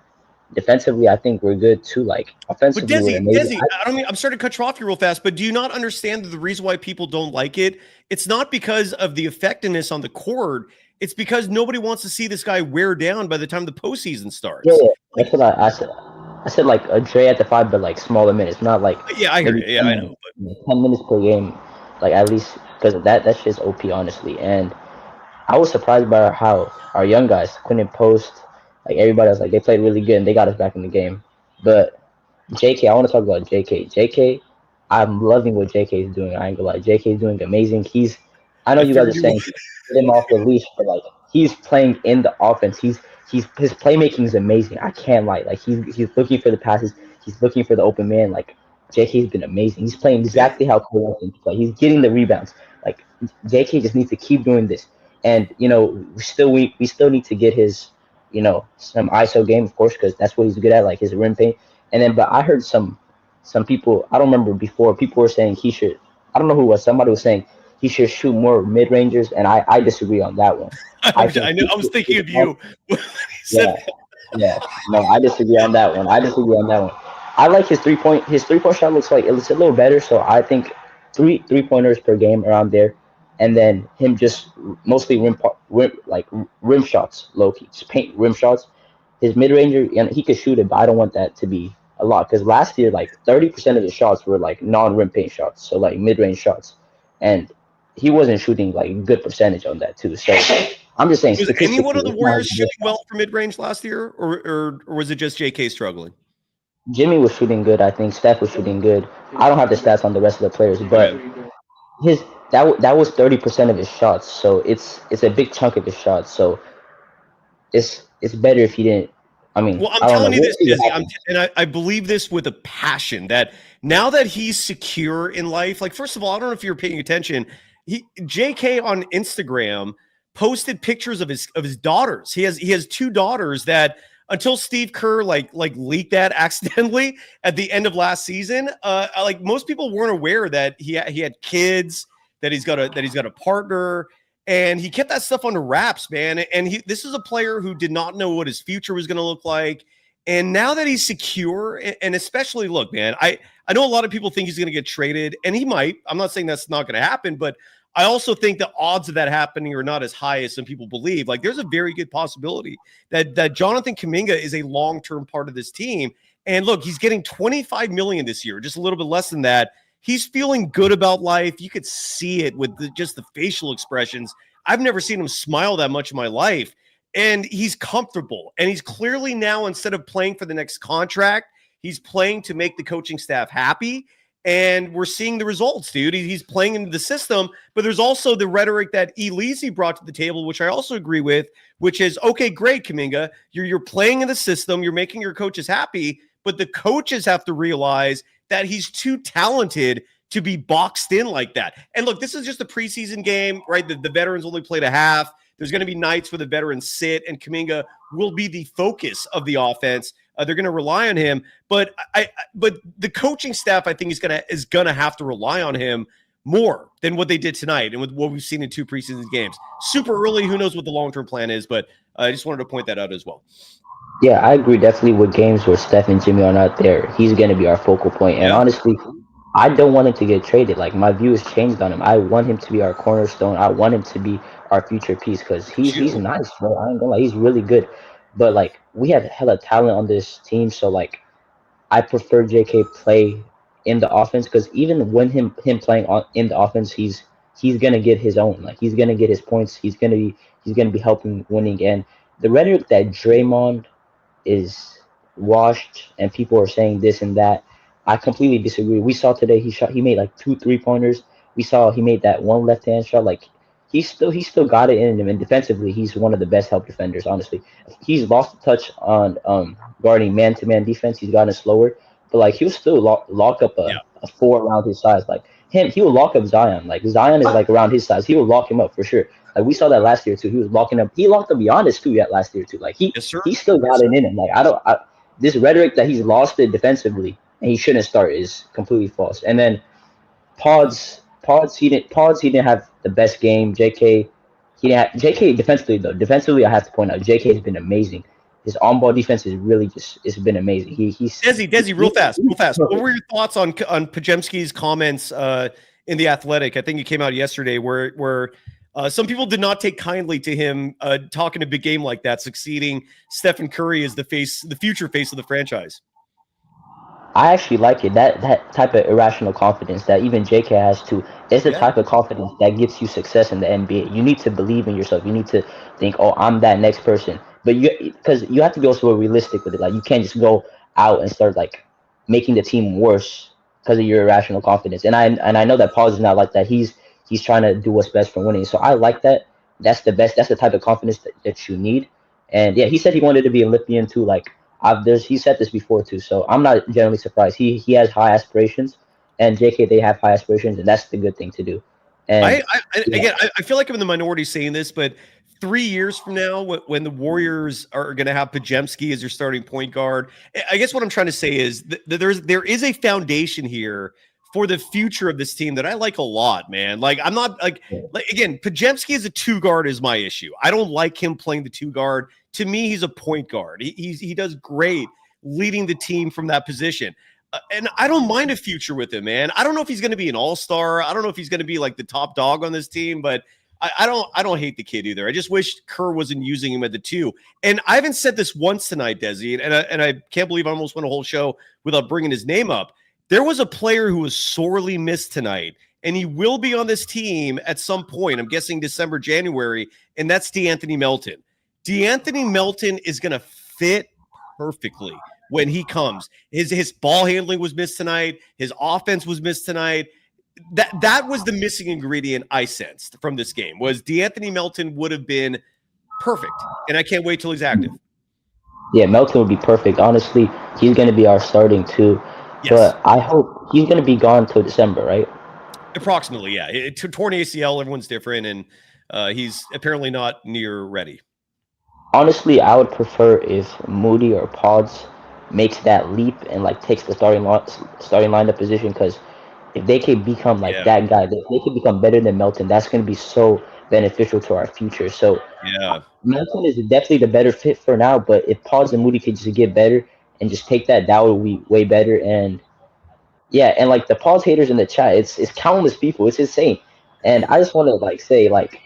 Defensively, I think we're good too. Like offensively, but Desi, I'm sorry to cut you off here real fast, but do you not understand that the reason why people don't like it? It's not because of the effectiveness on the court. It's because nobody wants to see this guy wear down by the time the postseason starts. Yeah, that's what I said. I said like a Dre at the 5, but like smaller minutes, not like I hear you. Yeah, I know. But 10 minutes per game, like at least because that's just OP, honestly. And I was surprised by how our young guys, Quinten Post, like everybody else, like they played really good and they got us back in the game. But JK, I want to talk about JK. JK, I'm loving what JK is doing. I ain't gonna lie, JK is doing amazing. I know you guys are saying get him off the leash, but like he's playing in the offense. His playmaking is amazing. I can't lie. Like he's looking for the passes. He's looking for the open man. Like JK's been amazing. He's playing exactly how Cole wants him to play. He's getting the rebounds. Like JK just needs to keep doing this. And we still need to get his some ISO game, of course, because that's what he's good at, like his rim paint. And then, but I heard some people, I don't remember before, people were saying he should. I don't know who it was. Somebody was saying he should shoot more mid rangers, and I disagree on that one. I was thinking of you. Yeah. No, I disagree on that one. I like his 3-point. His 3-point shot looks like it's a little better. So I think three pointers per game around there, and then him just mostly rim shots, low key, just paint rim shots. His mid ranger, and he could shoot it, but I don't want that to be a lot because last year like 30% of his shots were like non-rim paint shots, so like mid range shots, and he wasn't shooting like good percentage on that too. So I'm just saying. Was any one of the Warriors shooting well for mid range last year, or was it just JK struggling? Jimmy was shooting good. I think Steph was shooting good. I don't have the stats on the rest of the players, but that was 30% of his shots. So it's a big chunk of his shots. So it's better if he didn't. I mean, well, I'm telling you this, Desi, I believe this with a passion that now that he's secure in life, like first of all, I don't know if you're paying attention. JK on Instagram posted pictures of his daughters. He has 2 daughters that until Steve Kerr like leaked that accidentally at the end of last season, like most people weren't aware that he had kids, that he's got a partner. And he kept that stuff under wraps, man. And this is a player who did not know what his future was going to look like. And now that he's secure, and especially, look, man, I know a lot of people think he's going to get traded, and he might. I'm not saying that's not going to happen, but I also think the odds of that happening are not as high as some people believe. Like, there's a very good possibility that Jonathan Kuminga is a long-term part of this team. And look, he's getting $25 million this year, just a little bit less than that. He's feeling good about life. You could see it with just the facial expressions. I've never seen him smile that much in my life. And he's comfortable. And he's clearly now, instead of playing for the next contract, he's playing to make the coaching staff happy. And we're seeing the results, dude. He's playing into the system. But there's also the rhetoric that E-Leezy brought to the table, which I also agree with, which is, okay, great, Kuminga. You're playing in the system. You're making your coaches happy. But the coaches have to realize that he's too talented to be boxed in like that. And look, this is just a preseason game, right? The veterans only played a half. There's going to be nights where the veterans sit, and Kuminga will be the focus of the offense. They're going to rely on him, but the coaching staff, I think, is going to have to rely on him more than what they did tonight and with what we've seen in 2 preseason games. Super early, who knows what the long-term plan is, but I just wanted to point that out as well. Yeah, I agree definitely with games where Steph and Jimmy are not there. He's going to be our focal point. And Yeah, honestly, I don't want him to get traded. Like my view has changed on him. I want him to be our cornerstone. I want him to be our future piece because look at he's you. nice, bro. I ain't gonna lie, he's really good. But like we have hella talent on this team, so like I prefer JK play in the offense because even when him playing in the offense, he's gonna get his own. Like he's gonna get his points. He's gonna be helping winning. And the rhetoric that Draymond is washed and people are saying this and that. I completely disagree. We saw today he made like 2 3 pointers. We saw he made that one left hand shot. Like he still got it in him, and defensively he's one of the best help defenders, honestly. He's lost the touch on guarding man to man defense. He's gotten slower. But like he'll still lock up Yeah, a four around his size. Like him, he will lock up Zion. Like Zion is like around his size. He will lock him up for sure. Like we saw that last year too. He was locking up. He locked up Giannis too. Yeah, last year too. Like yes, sir. he still got it in him. Like this rhetoric that he's lost it defensively and he shouldn't start is completely false. And then Pods he didn't have the best game. JK he didn't have JK defensively though. Defensively I have to point out JK has been amazing. His on ball defense is really just it's been amazing. Desi, real fast. What were your thoughts on Podziemski's comments in the Athletic? I think it came out yesterday, where some people did not take kindly to him talking a big game like that, succeeding Stephen Curry as the future face of the franchise. I actually like it. That type of irrational confidence that even JK has too. It's the Yeah, type of confidence that gets you success in the NBA. You need to believe in yourself. You need to think, "Oh, I'm that next person." But because you have to be also realistic with it. Like you can't just go out and start like making the team worse because of your irrational confidence. And I know that Paul is not like that. He's trying to do what's best for winning. So I like that. That's the best. That's the type of confidence that you need. And yeah, he said he wanted to be Olympian too. Like he said this before too, so I'm not generally surprised. He has high aspirations, and JK they have high aspirations, and that's the good thing to do. And yeah, Again, I feel like I'm in the minority saying this, but 3 years from now, when the Warriors are going to have Podziemski as their starting point guard, I guess what I'm trying to say is that there is a foundation here for the future of this team that I like a lot, man. Like I'm not like again, Podziemski as a two guard is my issue. I don't like him playing the two guard. To me, he's a point guard. He does great leading the team from that position. And I don't mind a future with him, man. I don't know if he's going to be an all-star. I don't know if he's going to be like the top dog on this team, but I don't hate the kid either. I just wish Kerr wasn't using him at the two. And I haven't said this once tonight, Desi, and I can't believe I almost went a whole show without bringing his name up. There was a player who was sorely missed tonight, and he will be on this team at some point. I'm guessing December, January, and that's DeAnthony Melton. DeAnthony Melton is going to fit perfectly when he comes. His ball handling was missed tonight. His offense was missed tonight. That was the missing ingredient I sensed from this game was DeAnthony Melton would have been perfect, and I can't wait till he's active. yeah, Melton would be perfect. Honestly, he's going to be our starting too. Yes, But I hope he's going to be gone till December, right? approximately. Yeah, torn ACL. Everyone's different, and he's apparently not near ready. Honestly, I would prefer if Moody or Pods makes that leap and like takes the starting lineup position because if they can become like Yeah, that guy, they can become better than Melton. That's going to be so beneficial to our future. So yeah. Melton is definitely the better fit for now. But if Pods and Moody could just get better and just take that would be way better. And yeah, and like the Pods haters in the chat, it's countless people. It's insane. And I just want to like say like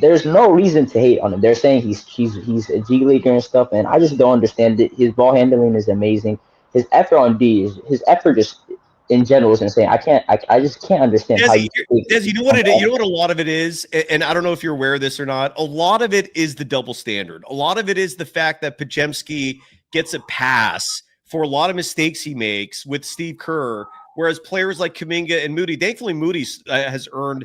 there's no reason to hate on him. They're saying he's a G leaguer and stuff, and I just don't understand it. His ball handling is amazing. His effort on D is his effort just in general is insane. I just can't understand how Desi, you you know what it is? You know what a lot of it is, and I don't know if you're aware of this or not. A lot of it is the double standard. A lot of it is the fact that Podziemski gets a pass for a lot of mistakes he makes with Steve Kerr, whereas players like Kuminga and Moody, thankfully Moody has earned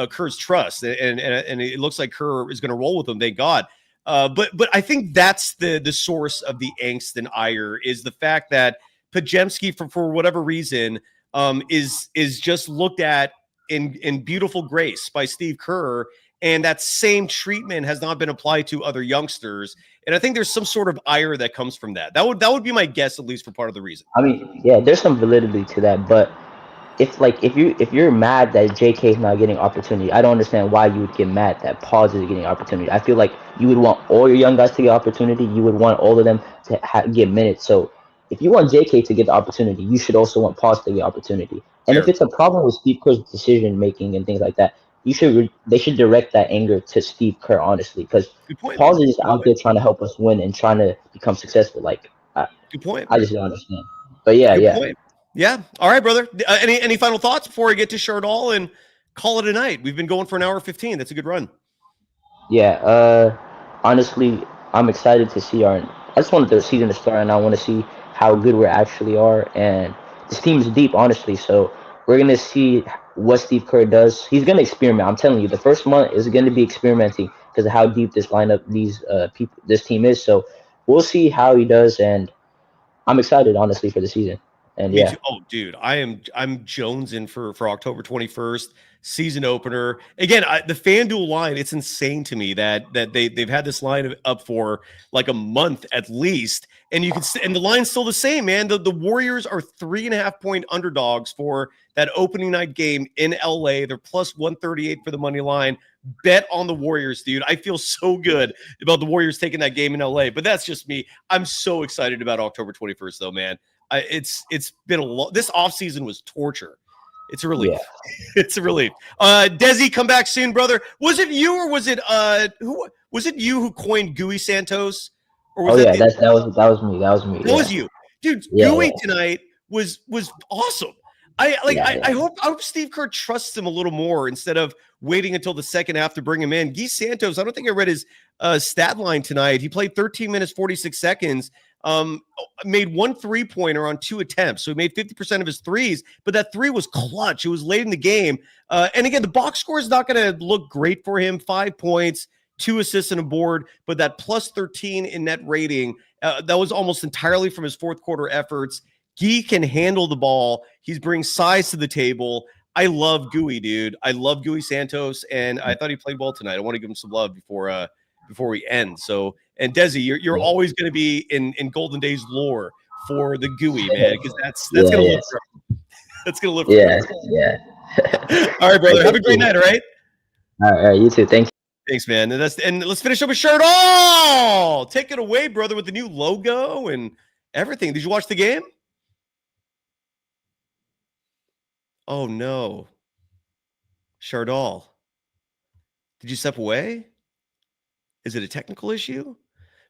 Kerr's trust, and it looks like Kerr is going to roll with him. Thank God. But I think that's the source of the angst and ire is the fact that Podziemski, for whatever reason, is just looked at in beautiful grace by Steve Kerr, and that same treatment has not been applied to other youngsters. And I think there's some sort of ire that comes from that. That would be my guess, at least for part of the reason. I mean, yeah, there's some validity to that, but if you're mad that JK is not getting opportunity, I don't understand why you would get mad that Pause is getting opportunity. I feel like you would want all your young guys to get opportunity. You would want all of them to get minutes. So if you want JK to get the opportunity, you should also want Pause to get opportunity. And if Fair. it's a problem with Steve Kerr's decision making and things like that, they should direct that anger to Steve Kerr, honestly, because Good point, Pause man. is just out there trying to help us win and trying to become successful. Like Good point. I just don't understand. But yeah, Good yeah. point. Yeah. All right, brother. Any final thoughts before we get to Shardall and call it a night? We've been going for an hour 15. That's a good run. Yeah, honestly, I'm excited to see I just wanted the season to start, and I want to see how good we actually are. And this team is deep, honestly. So we're gonna see what Steve Kerr does. He's gonna experiment. I'm telling you, the first month is gonna be experimenting because of how deep this lineup, this team is. So we'll see how he does, and I'm excited, honestly, for the season. And Me yeah. too. Oh, dude, I'm jonesing for October 21st season opener. Again, the FanDuel line, it's insane to me that they've had this line up for like a month at least, and you can and the line's still the same, man. The Warriors are 3.5-point underdogs for that opening night game in LA. They're plus 138 for the money line. Bet on the Warriors, dude. I feel so good about the Warriors taking that game in LA, but that's just me. I'm so excited about October 21st, though, man. It's been a lot. This offseason was torture. It's a relief. Yeah. It's a relief. Desi, come back soon, brother. Was it you or was it who was it you who coined Gooey Santos? Or was that was me. That was me. That was you. Dude, Gooey tonight was awesome. I hope Steve Kerr trusts him a little more instead of waiting until the second half to bring him in. Guy Santos, I don't think I read his stat line tonight. He played 13 minutes, 46 seconds. Made 1 3-pointer on 2 attempts. So he made 50% of his threes, but that 3 was clutch. It was late in the game. And again, the box score is not going to look great for him. 5 points, 2 assists and a board, but that plus 13 in net rating, that was almost entirely from his fourth quarter efforts. Guy can handle the ball. He's bringing size to the table. I love Gooey, dude. I love Gooey Santos, and I thought he played well tonight. I want to give him some love before we end. So, and Desi, you're always going to be in Golden Days lore for the Gooey, man, because that's going to live forever. That's going to live forever. Yeah. All right, brother. Have a great night. All right. All right. You too. Thanks. Thanks, man. And let's finish up with Shardall. Take it away, brother, with the new logo and everything. Did you watch the game? Oh no, Shardall. Did you step away? Is it a technical issue?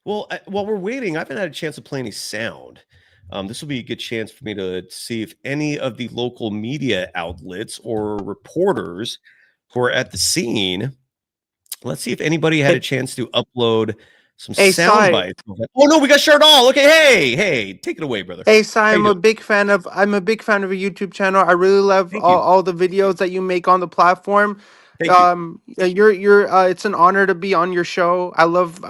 Well, while we're waiting, I haven't had a chance to play any sound. This will be a good chance for me to see if any of the local media outlets or reporters who are at the scene. Let's see if anybody had a chance to upload some sound bites. Oh no, we got Shardall. Okay, hey, take it away, brother. Hey, Cy, I'm a big fan of a YouTube channel. I really love all the videos that you make on the platform. Thank you. You're it's an honor to be on your show. I love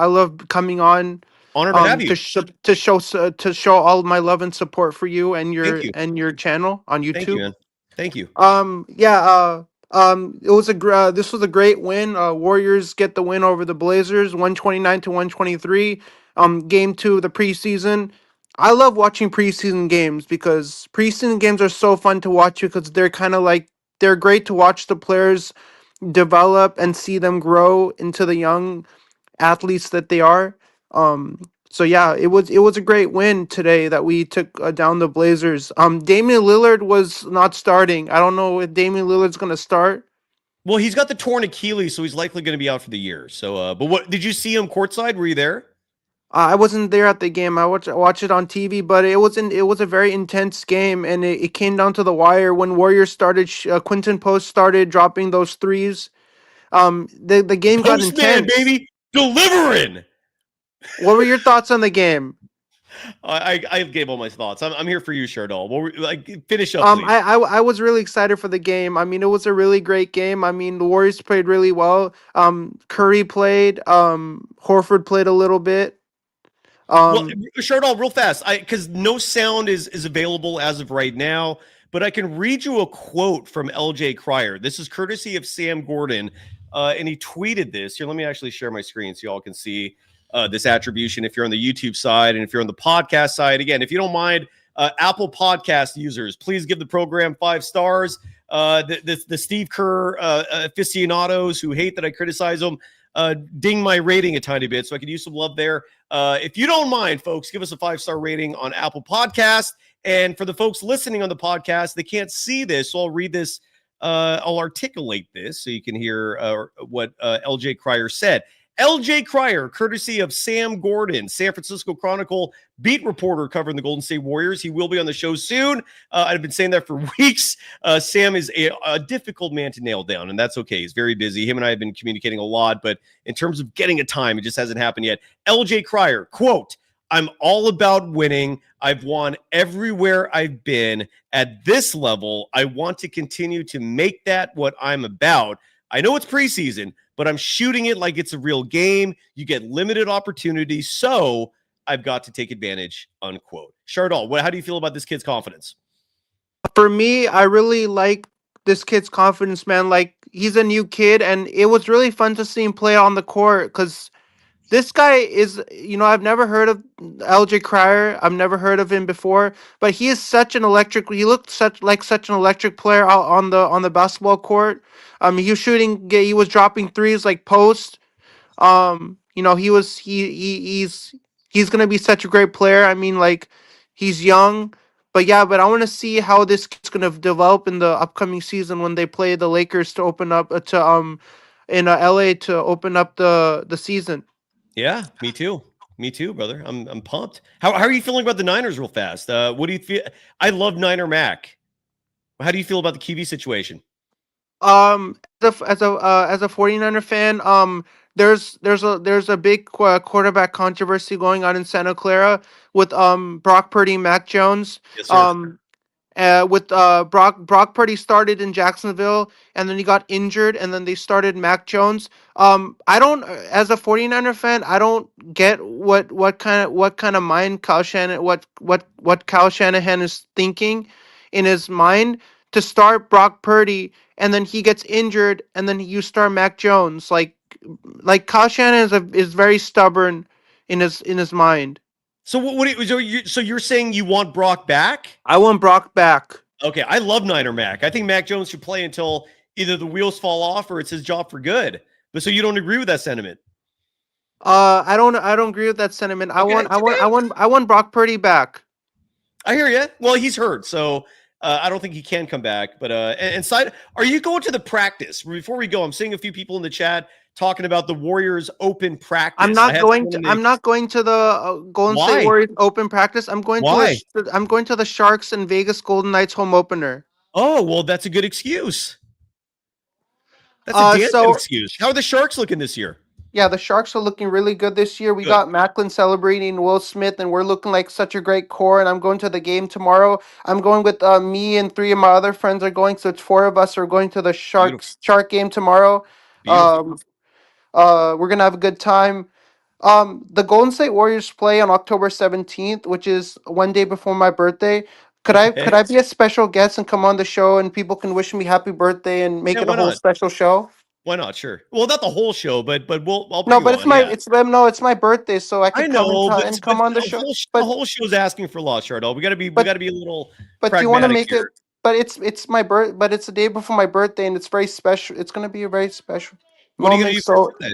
coming on. Honor to have you. To show all of my love and support for you and your channel on YouTube. Thank you, man. Thank you. This was a great win. Warriors get the win over the Blazers, 129-123. Game 2 of the preseason. I love watching preseason games because preseason games are so fun to watch because they're kind of like they're great to watch the players develop and see them grow into the young athletes that they are. So yeah, it was a great win today that we took down the Blazers. Damian Lillard was not starting. I don't know if Damian Lillard's going to start. Well, he's got the torn Achilles, so he's likely going to be out for the year. So, but what did you see him courtside? Were you there? I wasn't there at the game. I watched it on TV, but it was a very intense game, and it came down to the wire when Warriors started. Quinten Post started dropping those threes. The game got intense, baby, delivering. What were your thoughts on the game? I gave all my thoughts. I'm here for you, Shardall. Well, finish up. Please. I was really excited for the game. I mean, it was a really great game. I mean, the Warriors played really well. Curry played. Horford played a little bit. Well, Shardall, real fast, because no sound is available as of right now, but I can read you a quote from LJ Crier. This is courtesy of Sam Gordon, and he tweeted this. Here, let me actually share my screen so y'all can see this attribution if you're on the YouTube side and if you're on the podcast side. Again, if you don't mind Apple Podcast users, please give the program 5 stars. The Steve Kerr aficionados who hate that I criticize them, ding my rating a tiny bit so I can use some love there. If you don't mind, folks, give us a 5-star rating on Apple Podcast. And for the folks listening on the podcast, they can't see this, so I'll read this. I'll articulate this so you can hear what LJ Crier said. LJ Crier, courtesy of Sam Gordon, San Francisco Chronicle beat reporter covering the Golden State Warriors. He will be on the show soon. I've been saying that for weeks. Sam is a difficult man to nail down, and that's okay. He's very busy. Him and I have been communicating a lot, but in terms of getting a time, it just hasn't happened yet. LJ Crier, quote, "I'm all about winning. I've won everywhere I've been. At this level, I want to continue to make that what I'm about. I know it's preseason, but I'm shooting it like it's a real game. You get limited opportunities, so I've got to take advantage," unquote. Shardall, how do you feel about this kid's confidence? For me, I really like this kid's confidence, man. Like, he's a new kid, and it was really fun to see him play on the court because this guy is, I've never heard of LJ Crier. I've never heard of him before, but he is such an electric. He looked such an electric player out on the basketball court. He was shooting. He was dropping threes like post. He's gonna be such a great player. I mean, like, he's young, but I want to see how this kid's gonna develop in the upcoming season when they play the Lakers to open up in LA to open up the season. Yeah, me too. Me too, brother. I'm pumped. How are you feeling about the Niners real fast? What do you feel? I love Niner Mac. How do you feel about the QB situation? As a 49er fan, there's a big quarterback controversy going on in Santa Clara with Brock Purdy and Mac Jones. Yes, sir. With Brock Purdy started in Jacksonville, and then he got injured, and then they started Mac Jones. I don't, as a 49er fan, I don't get what kind of mind Kyle Shanahan what Kyle Shanahan is thinking in his mind to start Brock Purdy, and then he gets injured, and then you start Mac Jones. Like Kyle Shanahan is very stubborn in his mind. So so you're saying you want Brock back? I want Brock back. Okay, I love Niner Mac. I think Mac Jones should play until either the wheels fall off or it's his job for good. But so you don't agree with that sentiment? I don't agree with that sentiment. I want Brock Purdy back. I hear you. Well, he's hurt, so I don't think he can come back. But and side, are you going to the practice? Before we go, I'm seeing a few people in the chat talking about the Warriors open practice. I'm not going to the Golden State Warriors open practice. I'm going to the Sharks and Vegas Golden Knights home opener. Oh, well, that's a good excuse. That's a damn good excuse. How are the Sharks looking this year? Yeah, the Sharks are looking really good this year. We got Macklin celebrating Will Smith, and we're looking like such a great core. And I'm going to the game tomorrow. I'm going with me and 3 of my other friends are going. So it's 4 of us are going to the Shark game tomorrow. We're gonna have a good time. The Golden State Warriors play on October 17th, which is one day before my birthday. Could I be a special guest and come on the show, and people can wish me happy birthday and make it a whole special show? Why not? Sure. Well, not the whole show, but I'll no, but it's my birthday, so I can come on the show. The whole show's asking for loss, Shardall. We gotta be a little. But do you want to make it? But it's my birth. But it's the day before my birthday, and it's very special. It's gonna be a very special. What are you gonna do for birthday?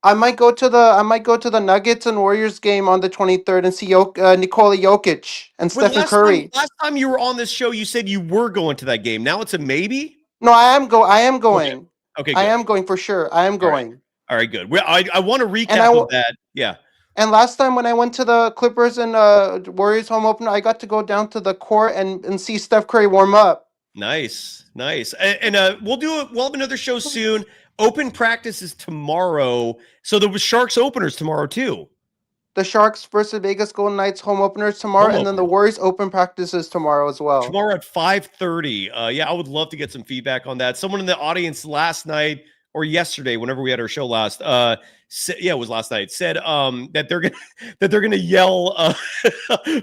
I might go to the Nuggets and Warriors game on the 23rd and see Nikola Jokic and Stephen Curry. Last time you were on this show, you said you were going to that game. Now it's a maybe? No, I am going. Okay, I am going for sure. I am going. All right, good. I want to recap of that. Yeah. And last time when I went to the Clippers and Warriors home opener, I got to go down to the court and see Steph Curry warm up. Nice. And we'll have another show soon. Open practice is tomorrow. So there was Sharks openers tomorrow too. The Sharks versus Vegas Golden Knights home openers tomorrow, and then the Warriors open practices tomorrow as well. Tomorrow at 5:30. I would love to get some feedback on that. Someone in the audience last night or yesterday, whenever we had our show last, it was last night, said that they're gonna yell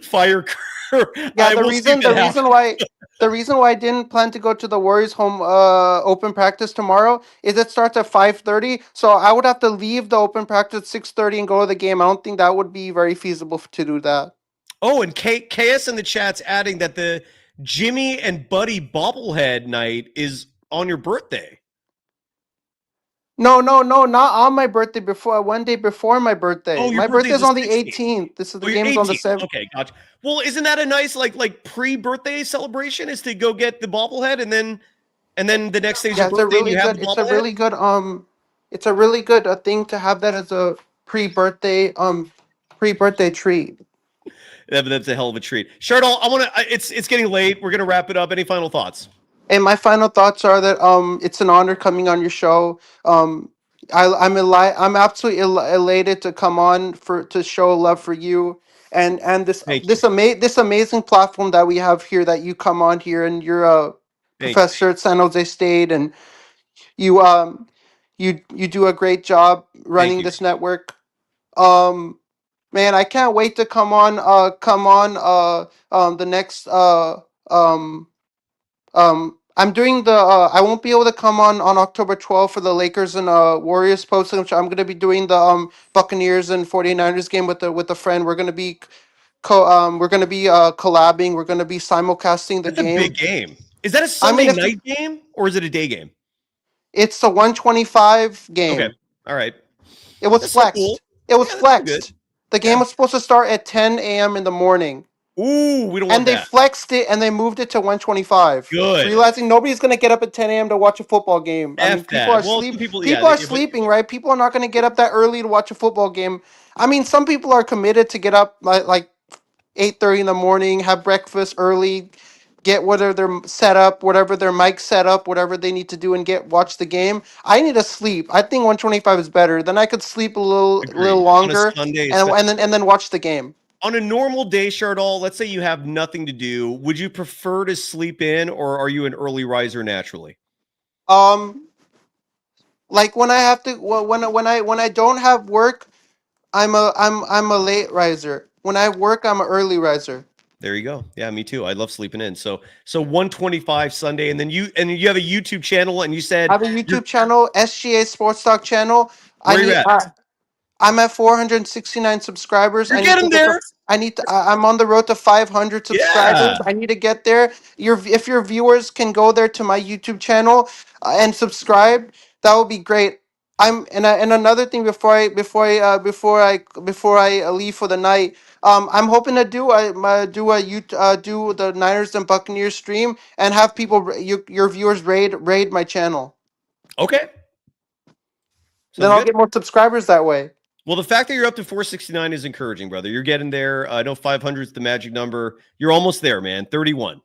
fire. Yeah, the reason why I didn't plan to go to the Warriors home open practice tomorrow is it starts at 5:30, so I would have to leave the open practice at 6:30 and go to the game. I don't think that would be very feasible to do that. Oh, and KS in the chat's adding that the Jimmy and Buddy bobblehead night is on your birthday. No, not on my birthday. One day before my birthday. Oh, your My birthday's birthday's on the 16th. 18th. The Oh, you're game is on the 18th. 7th. Okay, gotcha. Well, isn't that a nice like pre-birthday celebration? Is to go get the bobblehead and then the next day's Yeah, your birthday and you have the it's a bobblehead? really good it's a really good thing to have that as a pre-birthday treat. That's a hell of a treat. Shardall, it's getting late. We're gonna wrap it up. Any final thoughts? And my final thoughts are that it's an honor coming on your show. I'm absolutely elated to come on to show love for you and Thank you. this amazing platform that we have here, that you come on here and you're a Thank professor at San Jose State, and you you do a great job running you. this network. Man, I can't wait to come on the next I'm doing the I won't be able to come on October 12th for the Lakers and Warriors post. I'm going to be doing the Buccaneers and 49ers game with a friend. We're going to be collabing. We're going to be simulcasting the That's a game. big game. Is that a I mean, Sunday night game or is it a day game? It's a 125 game. Okay. All right. It was That's so flexed. cool. It was Yeah, that's flexed. good. The game was supposed to start at 10 a.m. in the morning. Ooh, we don't want And they that. flexed it and they moved it to 125. Good. Realizing nobody's going to get up at 10 a.m. to watch a football game. I mean, F people that. are Well, sleeping. some people, People yeah, are they- sleeping, right? People are not going to get up that early to watch a football game. I mean, some people are committed to get up like 8:30 in the morning, have breakfast early, get whatever their setup, whatever their mic setup, whatever they need to do, and watch the game. I need to sleep. I think 125 is better. Then I could sleep a little Agreed. On a longer Sunday, and then watch the game. On a normal day, Shardall, let's say you have nothing to do. Would you prefer to sleep in, or are you an early riser naturally? Like when I have to, when I don't have work, I'm a late riser. When I work, I'm an early riser. There you go. Yeah, me too. I love sleeping in. So 125 Sunday, and then you have a YouTube channel, and you said I have a YouTube channel, SGA Sports Talk channel. Where you at? I'm at 469 subscribers. You're getting there. I'm on the road to 500 subscribers. Yeah. I need to get there. If your viewers can go there to my YouTube channel and subscribe, that would be great. And another thing before I leave for the night, I'm hoping to do the Niners and Buccaneers stream and have people your viewers raid my channel. Okay. Then I'll get more subscribers that way. Well, the fact that you're up to 469 is encouraging, brother. You're getting there. I know 500 is the magic number. You're almost there, man. 31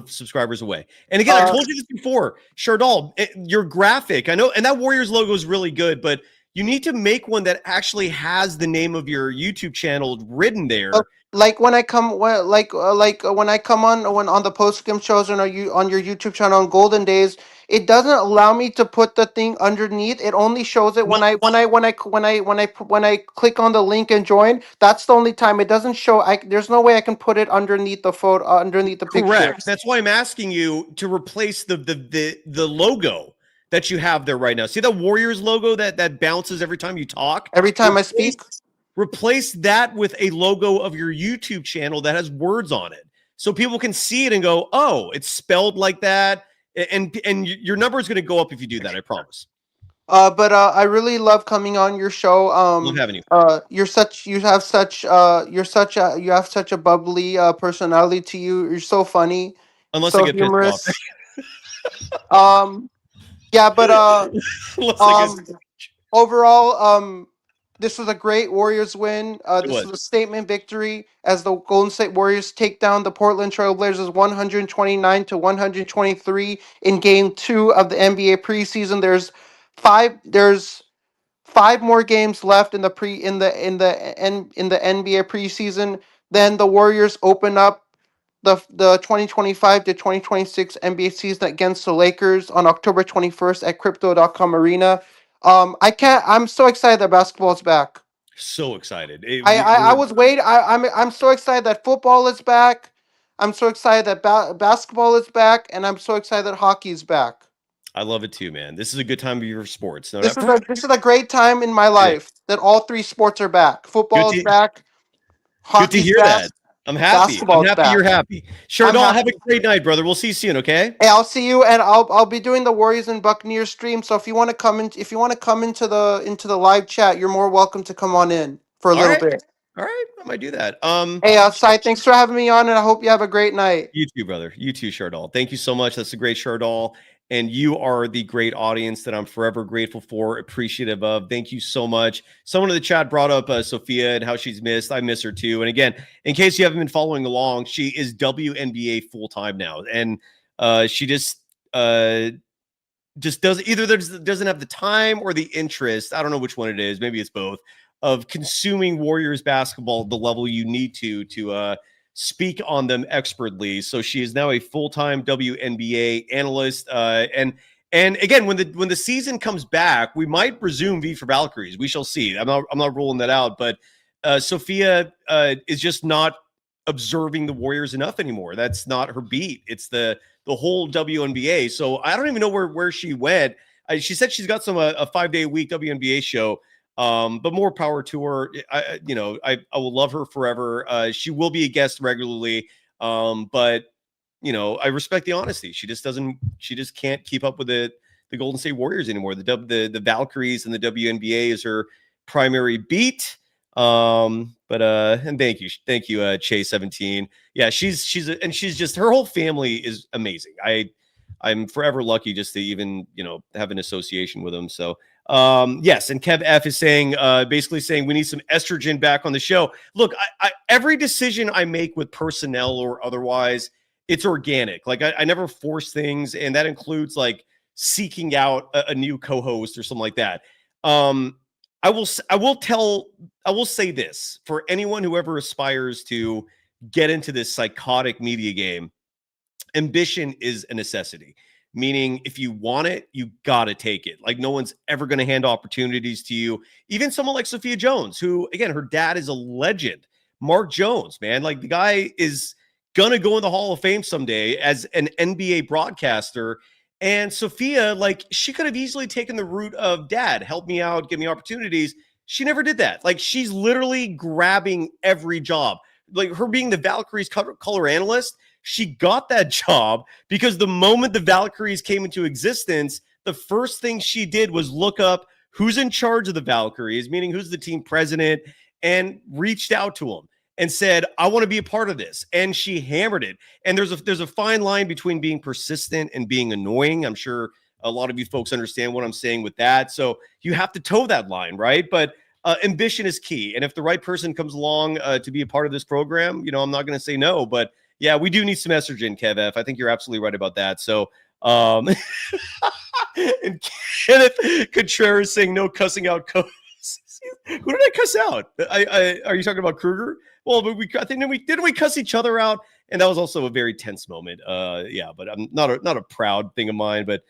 subscribers away. And again, I told you this before, Shardall, your graphic, I know, and that Warriors logo is really good, but you need to make one that actually has the name of your YouTube channel written there. Like when I come on the post-game shows on your YouTube channel on Golden Days, it doesn't allow me to put the thing underneath. It only shows it when I click on the link and join. That's the only time it doesn't show. There's no way I can put it underneath the photo, underneath the picture. Correct. That's why I'm asking you to replace the logo that you have there right now. See the Warriors logo that bounces every time you talk? Every time I speak? Replace that with a logo of your YouTube channel that has words on it, so people can see it and go, "Oh, it's spelled like that." And your number is going to go up if you do that. I promise. But I really love coming on your show. Love having you. You have such a bubbly personality to you. You're so funny. Unless so I get humorous. pissed off. Yeah, but overall, this was a great Warriors win. This was a statement victory as the Golden State Warriors take down the Portland Trail Blazers 129-123 in Game 2 of the NBA preseason. There's five more games left in the NBA preseason. Then the Warriors open up the 2025 to 2026 NBA season against the Lakers on October 21st at Crypto.com Arena. I'm so excited that basketball is back. So excited. I'm so excited that football is back. I'm so excited that basketball is back, and I'm so excited that hockey is back. I love it too, man. This is a good time of year for sports. No, this is a great time in my life that all three sports are back. Football is back. Hockey's back. I'm happy. I'm Basketball's happy back. you're happy. I'm Shardall, have happy. a great night, brother. We'll see you soon, okay? Hey, I'll see you, and I'll be doing the Warriors and Buccaneers stream. So if you want to come in, if you want to come into the live chat, you're more welcome to come on in for a All little right. bit. All right. I might do that. Hey, Sai, thanks for having me on, and I hope you have a great night. You too, brother. You too, Shardall. Thank you so much. That's a great Shardall. And you are the great audience that I'm forever grateful for, appreciative of. Thank you so much. Someone in the chat brought up Sophia and how she's missed. I miss her too. And again, in case you haven't been following along, she is WNBA full-time now. And she just doesn't have the time or the interest. I don't know which one it is. Maybe it's both, of consuming Warriors basketball the level you need to speak on them expertly. So she is now a full-time WNBA analyst. And again, when the season comes back, we might resume V for Valkyries. We shall see. I'm not ruling that out. But Sophia is just not observing the Warriors enough anymore. That's not her beat. It's the whole WNBA. So I don't even know where she went. She said she's got a 5-day-a-week WNBA show. But more power to her. I will love her forever. She will be a guest regularly. But I respect the honesty. She just can't keep up with the Golden State Warriors anymore. The Valkyries and the WNBA is her primary beat. And thank you, Chase 17. Yeah, she's just, her whole family is amazing. I'm forever lucky just to even, have an association with them. So, yes. And Kev F is saying, basically saying we need some estrogen back on the show. Look, every decision I make with personnel or otherwise, it's organic. Like I never force things. And that includes like seeking out a new co-host or something like that. I will say this for anyone who ever aspires to get into this psychotic media game. Ambition is a necessity, meaning if you want it, you got to take it. Like no one's ever going to hand opportunities to you. Even someone like Sophia Jones, who again, her dad is a legend. Mark Jones, man, like the guy is going to go in the Hall of Fame someday as an NBA broadcaster. And Sophia, like she could have easily taken the route of dad, help me out, give me opportunities. She never did that. Like she's literally grabbing every job. Like her being the Valkyries color analyst, she got that job because the moment the Valkyries came into existence, the first thing she did was look up who's in charge of the Valkyries, meaning who's the team president, and reached out to him and said, I want to be a part of this. And she hammered it. And there's a fine line between being persistent and being annoying. I'm sure a lot of you folks understand what I'm saying with that. So you have to toe that line, right? But ambition is key. And if the right person comes along to be a part of this program, I'm not going to say no. But yeah, we do need some estrogen, Kev F. I think you're absolutely right about that. So, and Kenneth Contreras saying no cussing out coaches. Who did I cuss out? Are you talking about Kruger? Well, but didn't we cuss each other out? And that was also a very tense moment. Yeah, but I'm not a proud thing of mine, but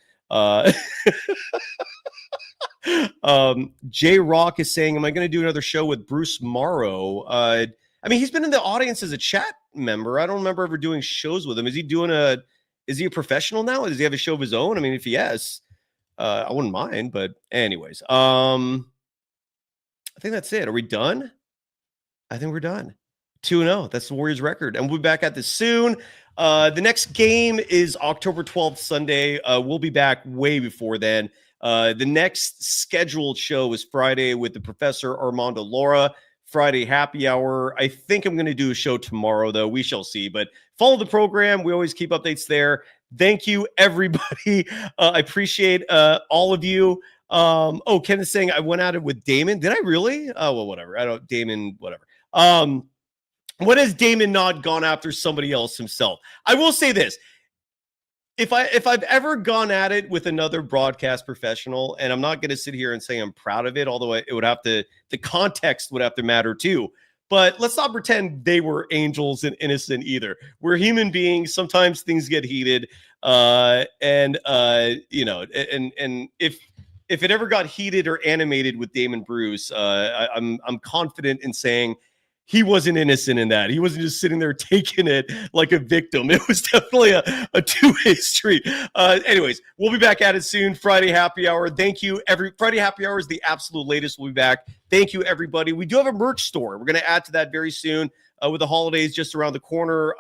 J Rock is saying, am I going to do another show with Bruce Morrow? I mean, he's been in the audience as a chat member. I don't remember ever doing shows with him. Is he a professional now? Does he have a show of his own? I mean, if yes, I wouldn't mind, but anyways, I think that's it. Are we done? I think we're done. 2-0. That's the Warriors record. And we'll be back at this soon. The next game is October 12th, Sunday. We'll be back way before then. The next scheduled show is Friday with the Professor Armando Laura. Friday happy hour. I think I'm going to do a show tomorrow, though. We shall see. But follow the program. We always keep updates there. Thank you, everybody. I appreciate all of you. Ken is saying I went at it with Damon. Did I really? Oh, well, whatever. Damon, whatever. When has Damon not gone after somebody else himself? I will say this. If I've ever gone at it with another broadcast professional, and I'm not going to sit here and say I'm proud of it, although it would have to, the context would have to matter too. But let's not pretend they were angels and innocent either. We're human beings. Sometimes things get heated. And if it ever got heated or animated with Damon Bruce, I'm confident in saying he wasn't innocent in that. He wasn't just sitting there taking it like a victim. It was definitely a two-way street. Anyways, we'll be back at it soon. Friday happy hour. Thank you. Friday happy hour is the absolute latest. We'll be back. Thank you, everybody. We do have a merch store. We're going to add to that very soon. with the holidays just around the corner.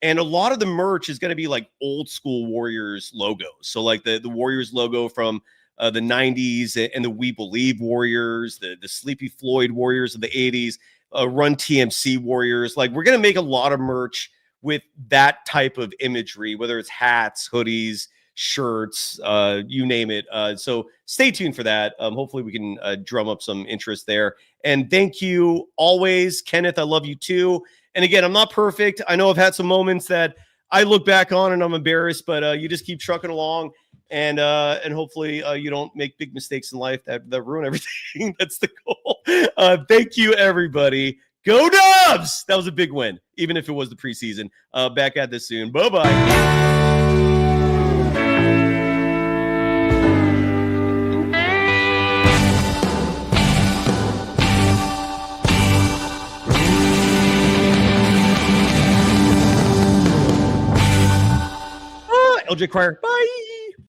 And a lot of the merch is going to be like old school Warriors logos. So like the Warriors logo from the 90s and the We Believe Warriors, the Sleepy Floyd Warriors of the 80s, Run TMC Warriors. Like we're going to make a lot of merch with that type of imagery, whether it's hats, hoodies, shirts, you name it. So stay tuned for that. Hopefully we can drum up some interest there. And thank you always, Kenneth. I love you too. And again, I'm not perfect. I know I've had some moments that I look back on and I'm embarrassed, but you just keep trucking along, and hopefully you don't make big mistakes in life that ruin everything. That's the goal. Thank you, everybody. Go Dubs! That was a big win, even if it was the preseason. Back at this soon. Bye-bye. LJ Crier. Bye.